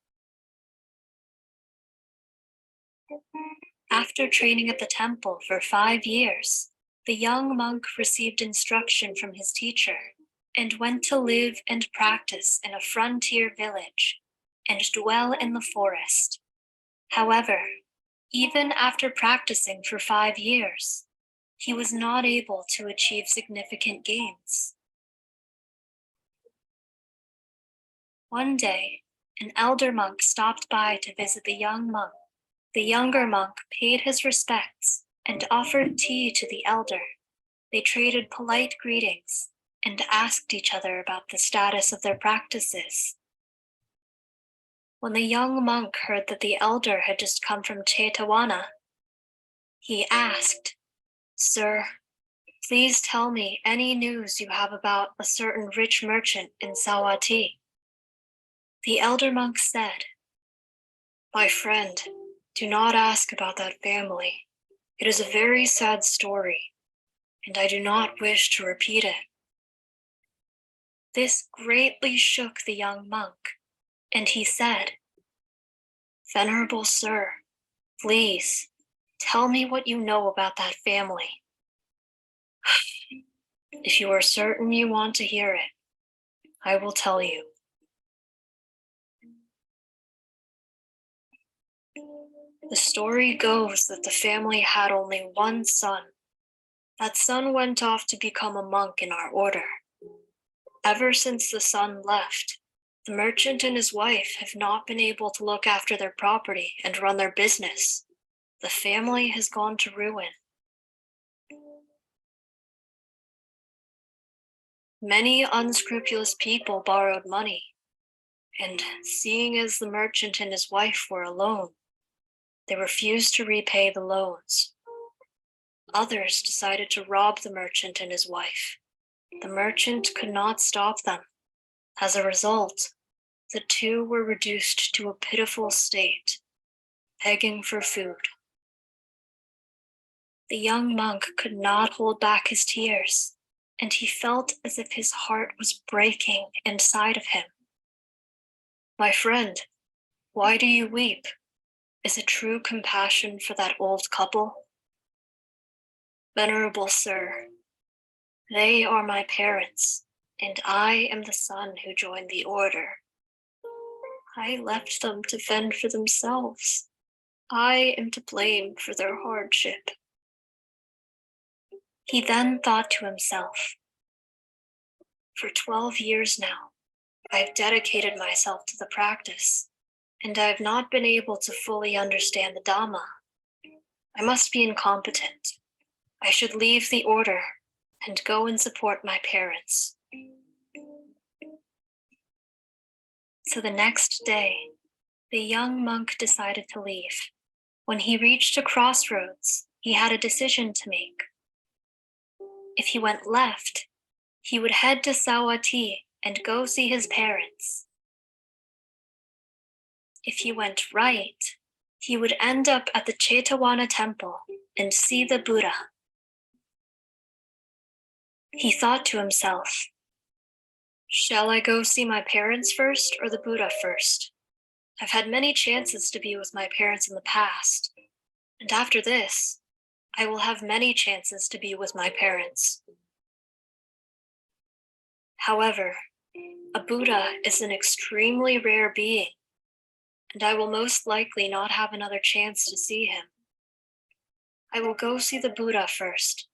After training at the temple for 5 years, the young monk received instruction from his teacher and went to live and practice in a frontier village and dwell in the forest. However, even after practicing for 5 years, he was not able to achieve significant gains. One day, an elder monk stopped by to visit the young monk. The younger monk paid his respects and offered tea to the elder. They traded polite greetings and asked each other about the status of their practices. When the young monk heard that the elder had just come from Chetavana, he asked, "Sir, please tell me any news you have about a certain rich merchant in Savatthi." The elder monk said, "My friend, do not ask about that family. It is a very sad story, and I do not wish to repeat it." This greatly shook the young monk, and he said, "Venerable sir, please tell me what you know about that family. If you are certain you want to hear it, I will tell you." The story goes that the family had only one son. That son went off to become a monk in our order. Ever since the son left, the merchant and his wife have not been able to look after their property and run their business. The family has gone to ruin. Many unscrupulous people borrowed money, and seeing as the merchant and his wife were alone, they refused to repay the loans. Others decided to rob the merchant and his wife. The merchant could not stop them. As a result, the two were reduced to a pitiful state, begging for food. The young monk could not hold back his tears, and he felt as if his heart was breaking inside of him. "My friend, why do you weep? Is it true compassion for that old couple?" "Venerable sir, they are my parents, and I am the son who joined the order. I left them to fend for themselves. I am to blame for their hardship." He then thought to himself, "For 12 years now, I've dedicated myself to the practice, and I have not been able to fully understand the Dhamma. I must be incompetent. I should leave the order and go and support my parents." So the next day, the young monk decided to leave. When he reached a crossroads, he had a decision to make. If he went left, he would head to Sawati and go see his parents. If he went right, he would end up at the Chetavana temple and see the Buddha. He thought to himself, "Shall I go see my parents first or the Buddha first? I've had many chances to be with my parents in the past, and after this, I will have many chances to be with my parents." However, a Buddha is an extremely rare being, and I will most likely not have another chance to see him. I will go see the Buddha first,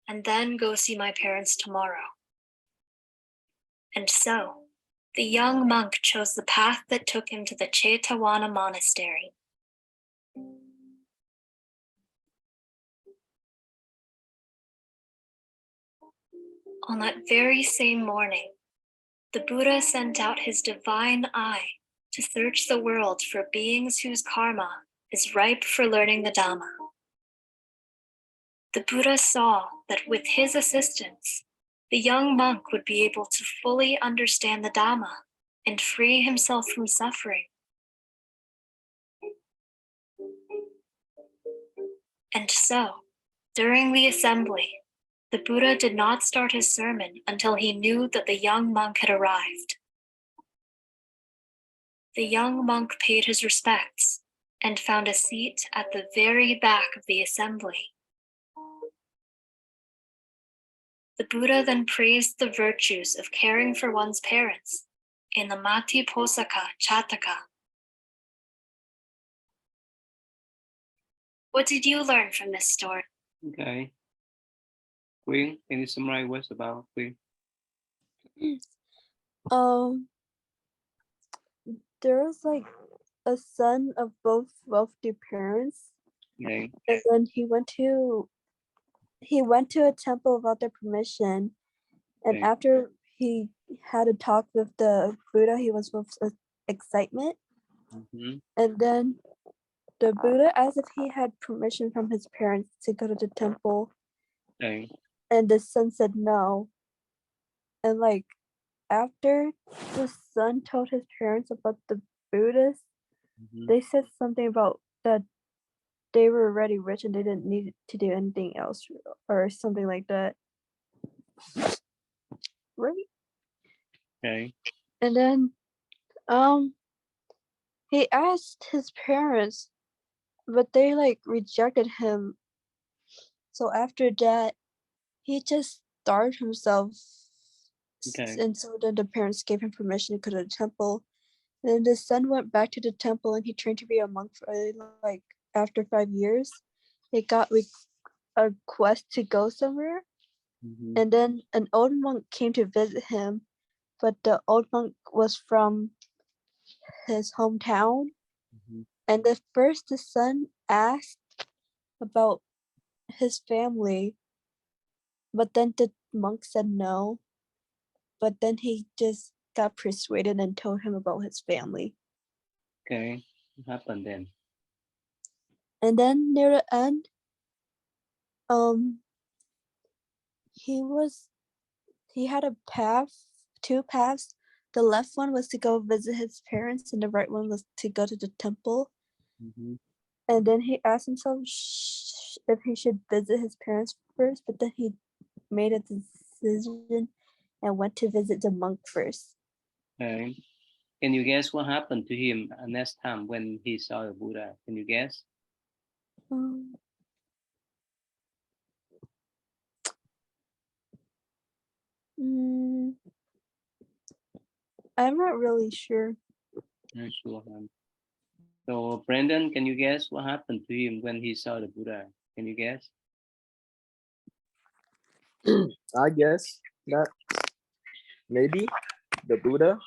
and then go see my parents tomorrow. And so, the young monk chose the path that took him to the Chetavana monastery. On that very same morning, the Buddha sent out his divine eye to search the world for beings whose karma is ripe for learning the Dhamma. The Buddha saw that with his assistance, the young monk would be able to fully understand the Dhamma and free himself from suffering. And so, during the assembly, the Buddha did not start his sermon until he knew that the young monk had arrived. The young monk paid his respects and found a seat at the very back of the assembly. The Buddha then praised the virtues of caring for one's parents in the Mati Posaka Chataka. What did you learn from this story? Okay. Quyên, can you summarize what's about Quyên? There was like a son of both wealthy parents, Okay. and then he went to a temple without their permission, and Okay. after he had a talk with the Buddha, he was full of excitement, Mhm. and then the Buddha asked if he had permission from his parents to go to the temple, Okay. and the son said no. And like after the son told his parents about the Buddhists, Mhm. they said something about that they were already rich and they didn't need to do anything else or something like that. Right? Okay. And then he asked his parents, but they like rejected him. So after that, he just starved himself. Okay. And so then the parents gave him permission to go to the temple. And then the son went back to the temple and he trained to be a monk for like after 5 years. He got a quest to go somewhere. Mhm. And then an old monk came to visit him but the old monk was from his hometown. Mhm. And at first the son asked about his family, but then the monk said no. But then he just got persuaded and told him about his family. Okay, what happened then? And then near the end, he had a path, two paths. The left one was to go visit his parents, and the right one was to go to the temple. Mhm. And then he asked himself if he should visit his parents first, but then he made a decision and went to visit the monk first. Okay. Can you guess what happened to him next time when he saw the Buddha? Can you guess? Um, mm, I'm not really sure. Not sure. So Brandon, can you guess what happened to him when he saw the Buddha? Can you guess? I guess that maybe the Buddha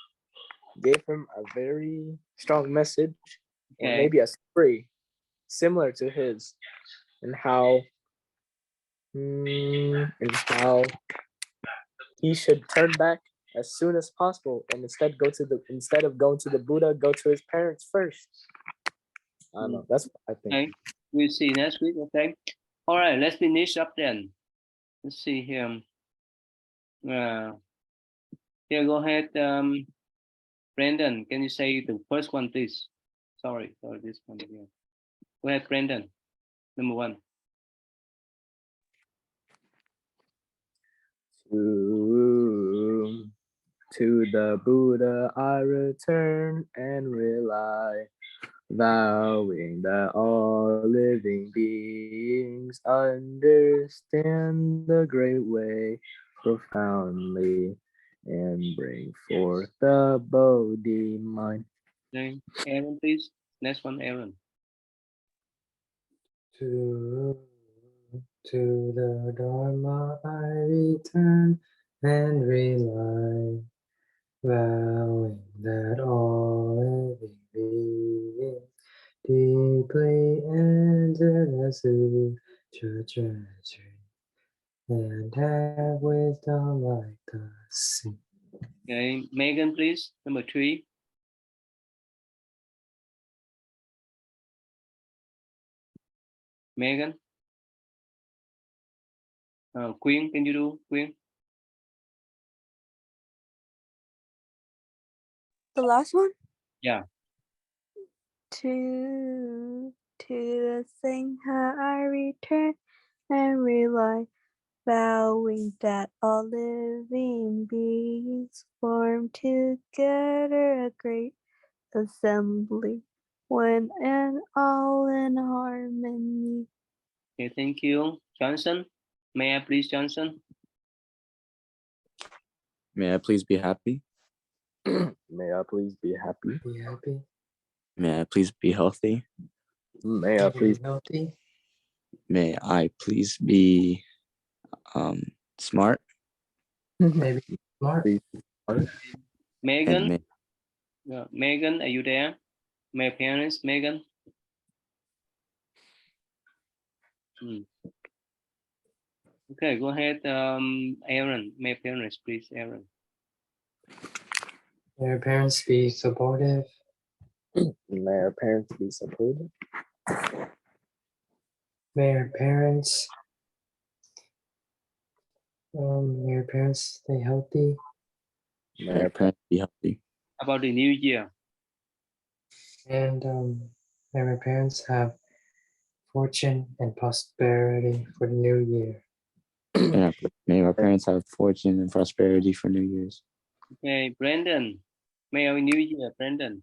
gave him a very strong message, or Okay. maybe a story similar to his, and how he should turn back as soon as possible, and instead of going to the Buddha, go to his parents first. I don't know. That's what I think. Okay. We'll see next week. Okay. All right. Let's finish up then. Let's see here. Here, go ahead. Brandon, can you say the first one, please? Sorry, this one again. Go ahead, Brandon. Number one. To the Buddha I return and rely, vowing that all living beings understand the great way profoundly and bring forth the Bodhi mind. Okay. Aaron, please. Next one, Aaron. To the Dharma I return and rely, vowing that all living beings deeply enter the sutra treasury and have wisdom like the sea. Okay. Megan, please. Number three. Megan. Queen, can you do Queen? The last one? Yeah. To the Sangha I return and rely, vowing that all living beings form together a great assembly, one and all in harmony. Okay, thank you. Johnson, may I please, Johnson? May I please be happy? May I please be happy? Be happy. May I please be healthy? May I please Be healthy. May I please be smart? Maybe smart. be Megan, And Megan, are you there? My parents, Megan. Okay, go ahead, Aaron. My parents, please, Aaron. May your parents be supportive. May our parents be supportive. May your parents stay healthy. may our parents be healthy. About the new year. And may my parents have fortune and prosperity for the new year. May our parents have fortune and prosperity for New Year's. Okay, Brandon. May our new year, Brandon.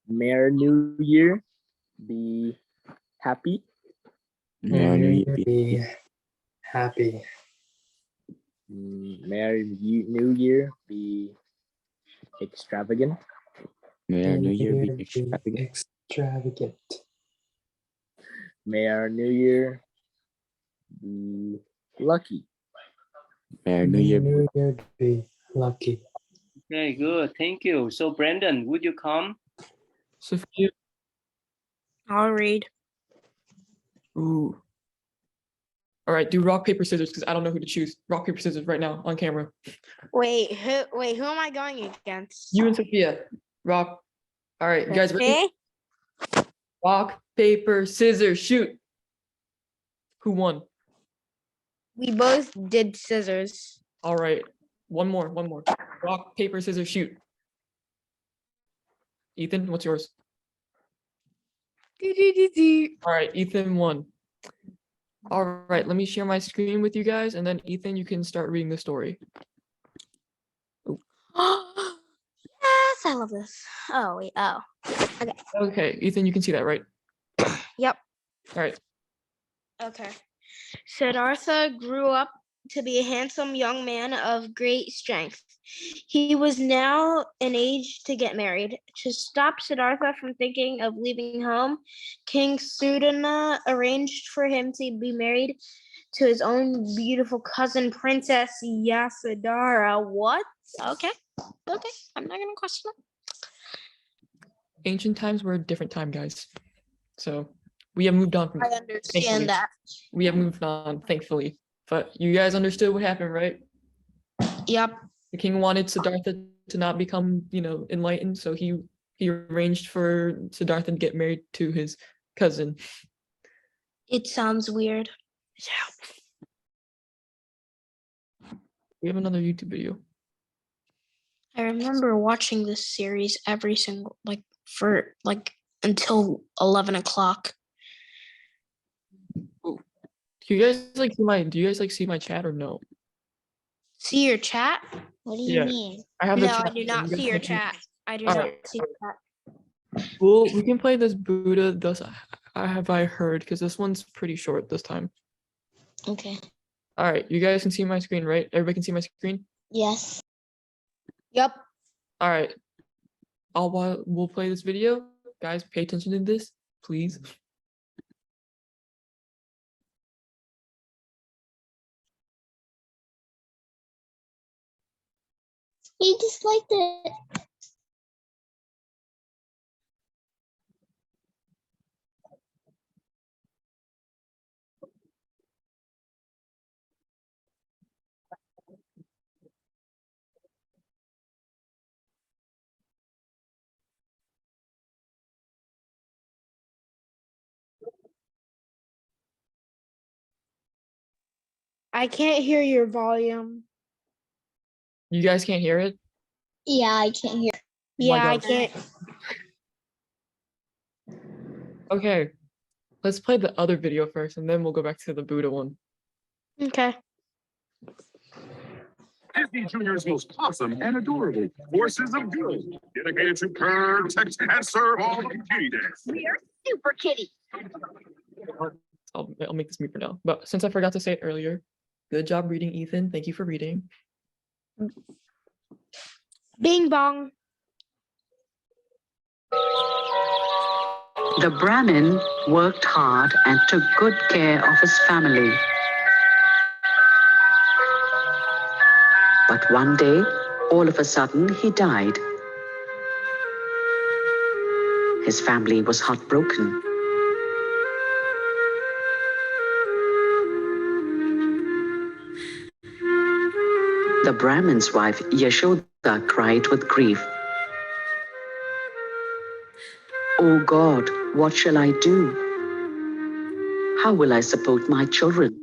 May our new year be happy. May our New Year be happy. May our new year be extravagant. May our New Year be Be extravagant. extravagant. May our new year be lucky. Merry New Year. New Year be lucky. Okay, good. Thank you. So, Brandon, would you come? Sophia. I'll read. Ooh. All right, do rock, paper, scissors, because I don't know who to choose. Rock, paper, scissors right now on camera. Wait, who am I going against? You and Sophia. Rock. All right, you guys ready? Okay. Rock, paper, scissors, shoot. Who won? We both did scissors. All right. One more. Rock, paper, scissors, shoot. Ethan, what's yours? All right, Ethan won. All right, let me share my screen with you guys, and then Ethan, you can start reading the story. Yes, I love this. Oh, wait. Oh. Okay. Okay, Ethan, you can see that, right? Yep. All right. Okay. Siddhartha grew up to be a handsome young man of great strength. He was now an age to get married. To stop Siddhartha from thinking of leaving home, King Sudana arranged for him to be married to his own beautiful cousin, Princess Yasodhara. What? Okay. I'm not gonna question it. Ancient times were a different time, guys. So we have moved on from I thankfully. understand that. We have moved on, thankfully. But you guys understood what happened, right? Yep. The king wanted Siddhartha to not become, enlightened, so he arranged for Siddhartha to get married to his cousin. It sounds weird. Yeah. We have another YouTube video. I remember watching this series every single until 11 o'clock. Do you guys see my chat or no? See your chat? What do you Yeah. mean? I have No, the I chat. do not You guys see your can- chat. I do All not right. see your chat. Well, we can play this Buddha thus have I heard, because this one's pretty short this time. Okay. All right, you guys can see my screen, right? Everybody can see my screen? Yes. Yep. All right. We'll play this video. Guys, pay attention to this, please. He disliked it. I can't hear your volume. You guys can't hear it? Yeah, I can't hear. Yeah, I God. can't. Okay. Let's play the other video first, and then we'll go back to the Buddha one. Okay. Disney Junior's most awesome and adorable forces of good, dedicated to protect and serve all of kitty days. We are super kitty. I'll make this mute for now. But since I forgot to say it earlier, good job reading, Ethan. Thank you for reading. Bing bong. The Brahmin worked hard and took good care of his family. But one day, all of a sudden, he died. His family was heartbroken. The Brahmin's wife, Yashoda, cried with grief. "Oh God, what shall I do? How will I support my children?"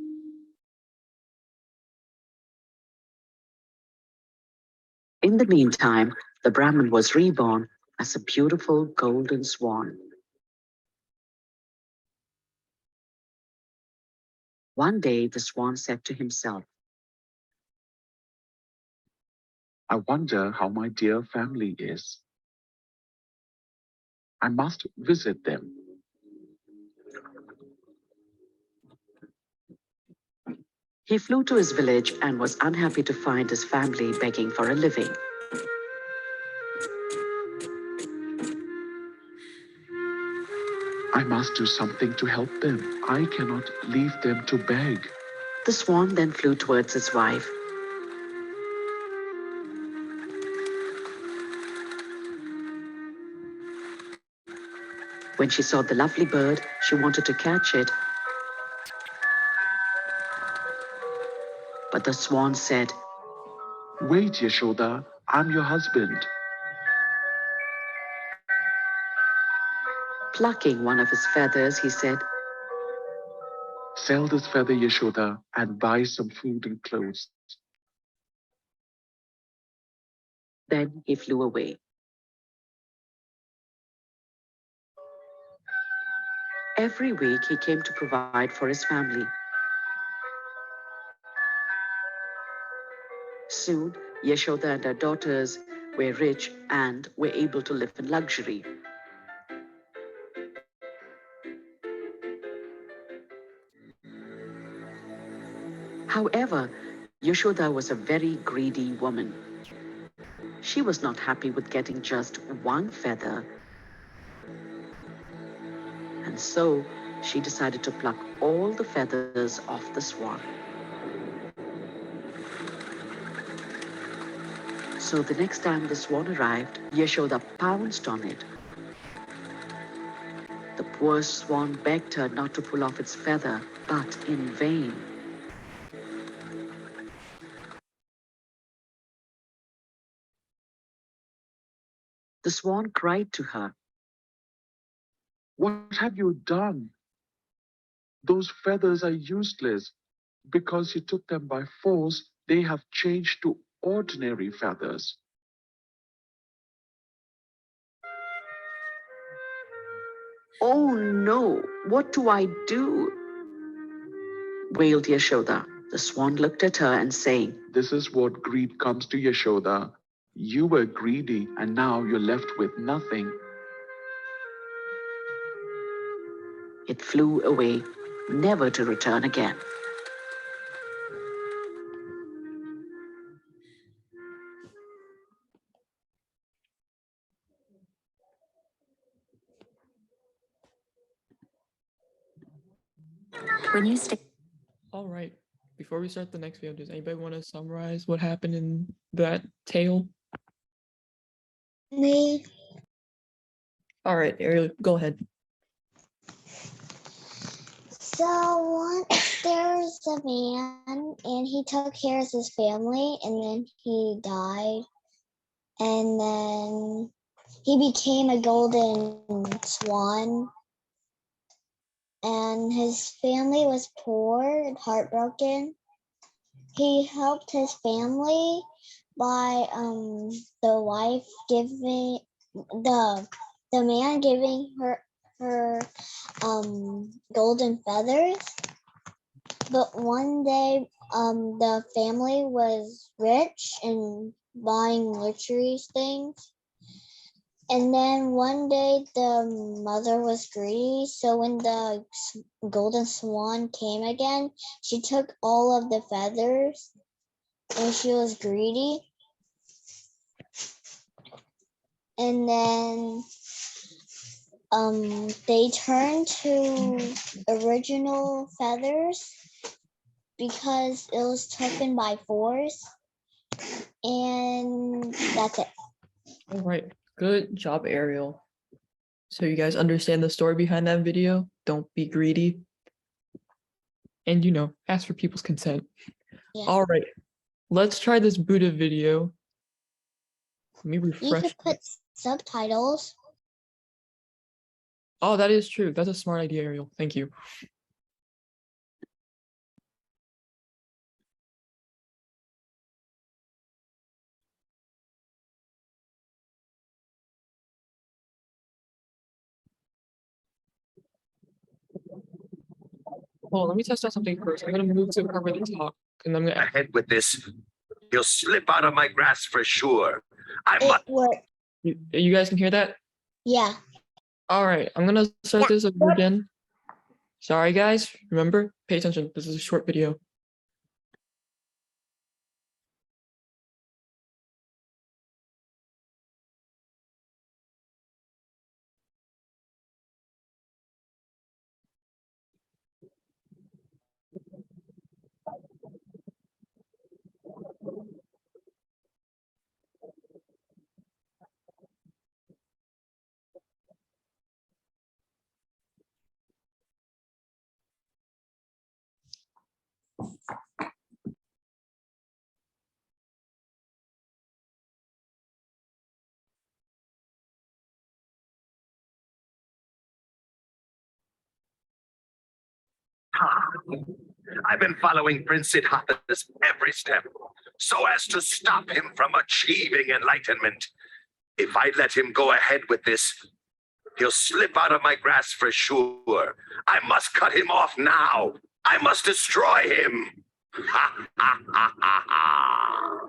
In the meantime, the Brahmin was reborn as a beautiful golden swan. One day, the swan said to himself, I wonder how my dear family is. I must visit them. he flew to his village and was unhappy to find his family begging for a living. I must do something to help them. I cannot leave them to beg. The swan then flew towards his wife. When she saw the lovely bird, she wanted to catch it. But the swan said, Wait, Yashoda, I'm your husband. Plucking one of his feathers, he said, Sell this feather, Yashoda, and buy some food and clothes. then he flew away. Every week he came to provide for his family. Soon, Yashoda and her daughters were rich and were able to live in luxury. However, Yashoda was a very greedy woman. She was not happy with getting just one feather, and so she decided to pluck all the feathers off the swan. So the next time the swan arrived, Yashoda pounced on it. The poor swan begged her not to pull off its feather, but in vain. The swan cried to her, What have you done? Those feathers are useless. Because you took them by force, they have changed to ordinary feathers. "Oh no, what do I do?" wailed Yashoda. The swan looked at her and saying, This is what greed comes to, Yashoda. You were greedy and now you're left with nothing. it flew away, never to return again. When you stick. All right. Before we start the next video, does anybody want to summarize what happened in that tale? Me. All right, Ariel, go ahead. So once there's a man and he took care of his family and then he died. And then he became a golden swan. And his family was poor and heartbroken. He helped his family by the wife giving the man giving her golden feathers. But one day the family was rich and buying luxury things. And then one day the mother was greedy, so when the golden swan came again, she took all of the feathers and she was greedy. And then they turned to original feathers because it was taken by force. And that's it. All right. Good job, Ariel. So you guys understand the story behind that video? Don't be greedy. And ask for people's consent. Yeah. All right. Let's try this Buddha video. Let me You refresh. could put subtitles. Oh, that is true. That's a smart idea, Ariel. Thank you. Hold on, let me test out something first. I'm gonna move to cover the talk, and I'm gonna. Ahead with this. He'll slip out of my grasp for sure. It worked. You guys can hear that? Yeah. All right, I'm gonna start this over again. Sorry, guys. Remember, pay attention. This is a short video. I've been following Prince Siddhartha's every step so as to stop him from achieving enlightenment. If I let him go ahead with this, he'll slip out of my grasp for sure. I must cut him off now. I must destroy him. Ha ha ha ha ha.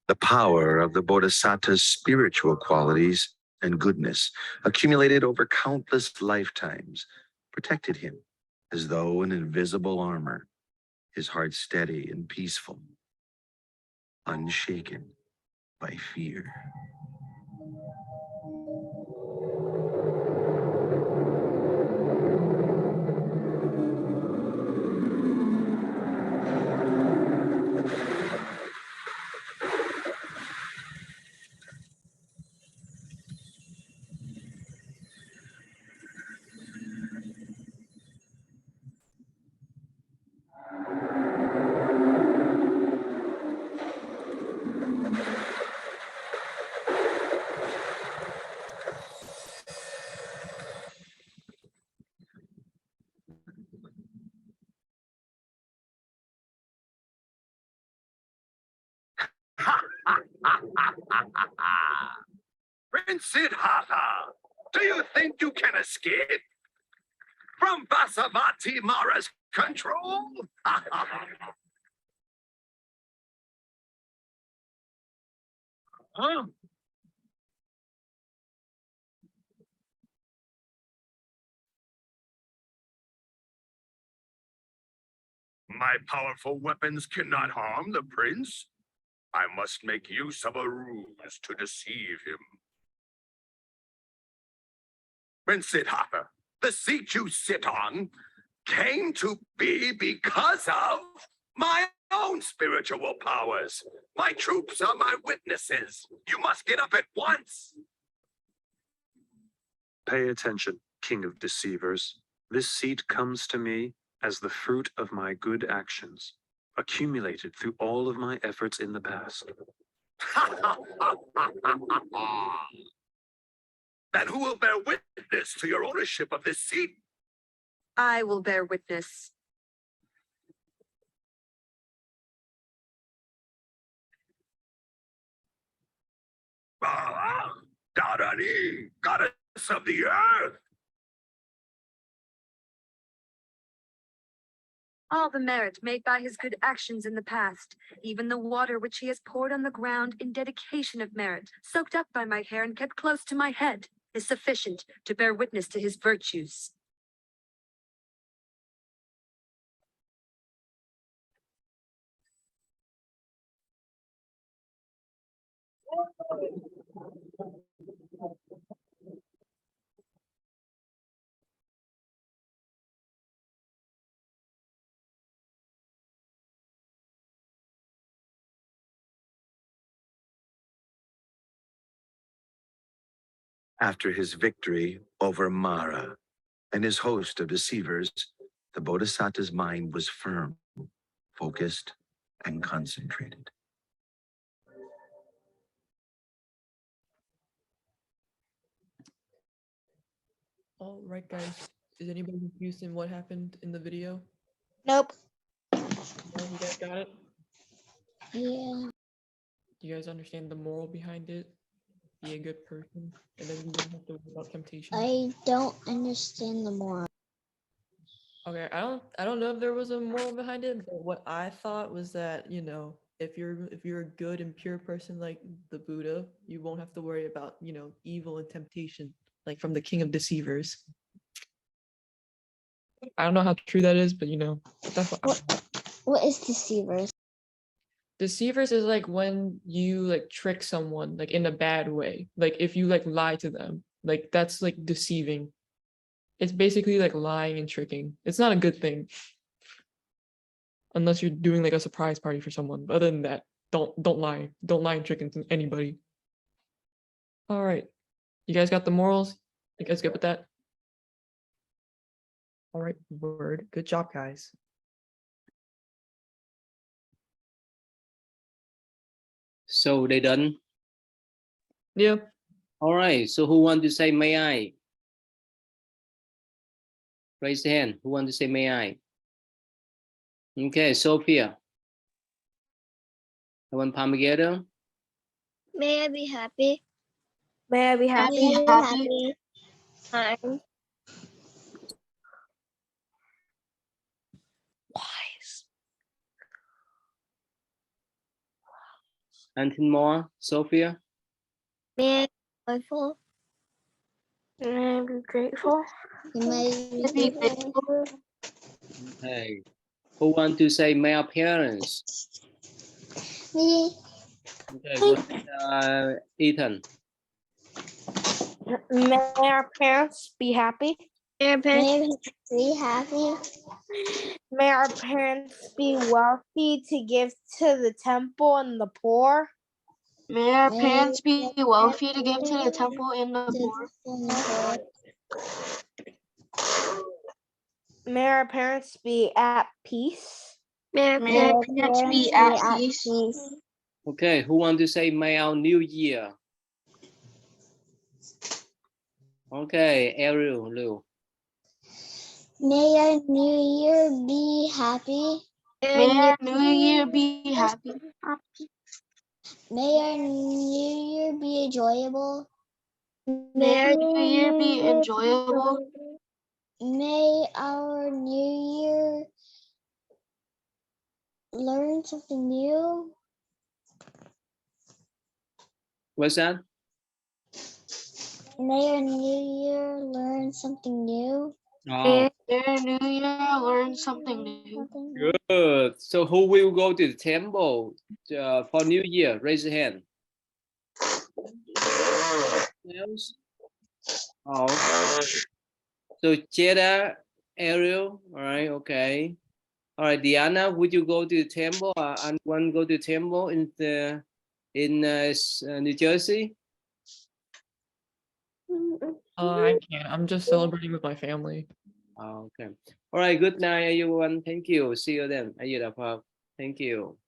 The power of the Bodhisattva's spiritual qualities and goodness, accumulated over countless lifetimes, protected him as though an invisible armor, his heart steady and peaceful, unshaken by fear. Prince Siddhartha, do you think you can escape from Basavati Mara's control? Huh? My powerful weapons cannot harm the prince. I must make use of a ruse to deceive him. Prince Siddhartha, the seat you sit on came to be because of my own spiritual powers. My troops are my witnesses. You must get up at once. Pay attention, King of Deceivers. This seat comes to me as the fruit of my good actions, accumulated through all of my efforts in the past. Then who will bear witness to your ownership of this seat? I will bear witness. Dharani, goddess of the earth. All the merit made by his good actions in the past, even the water which he has poured on the ground in dedication of merit, soaked up by my hair and kept close to my head, is sufficient to bear witness to his virtues. After his victory over Mara and his host of deceivers, the Bodhisattva's mind was firm, focused, and concentrated. All right, guys. Is anybody confused in what happened in the video? Nope. No, you guys got it? Yeah. Do you guys understand the moral behind it? Be a good person, and then you don't have to worry about temptation. I don't understand the moral. Okay, I don't know if there was a moral behind it, but what I thought was that, if you're a good and pure person like the Buddha, you won't have to worry about, evil and temptation, like from the king of deceivers. I don't know how true that is, but that's What is deceivers? Deceivers is like when you like trick someone like in a bad way. Like if you like lie to them, Like that's like deceiving. It's basically like lying and tricking. It's not a good thing. Unless you're doing like a surprise party for someone. But other than that, don't lie. Don't lie and trick anybody. All right. You guys got the morals? You guys good with that? All right, word. Good job, guys. So they done? Yeah. All right. So who want to say may I? Raise the hand. Who want to say may I? Okay, Sophia. I want palm together. May I be happy? May I be happy? May I be happy? Time. Anything more, Sophia? May I be joyful? May I be grateful? May I be grateful? Okay. Who want to say may our parents? Me. Okay, go ahead, Ethan. May our parents be happy? May our parents be happy? May our parents be wealthy to give to the temple and the poor? May our parents be wealthy to give to the temple and the poor. May our parents be at peace? May our parents be at peace. Okay, who want to say may our new year? Okay, Ariel, Lou. May our new year be happy. May our new year be happy. May our new year be enjoyable. May our new year be enjoyable. May our new year learn something new. What's that? May our new year learn something new. Oh, May our new year learn something new. good. So who will go to the temple for New Year? Raise your hand. Else? Oh, so Jeda, Ariel, all right, okay. All right, Diana, would you go to the temple? Anyone go to the temple in New Jersey? I can't. I'm just celebrating with my family. Oh, okay. All right, good night, everyone. Thank you. See you then. Thank you.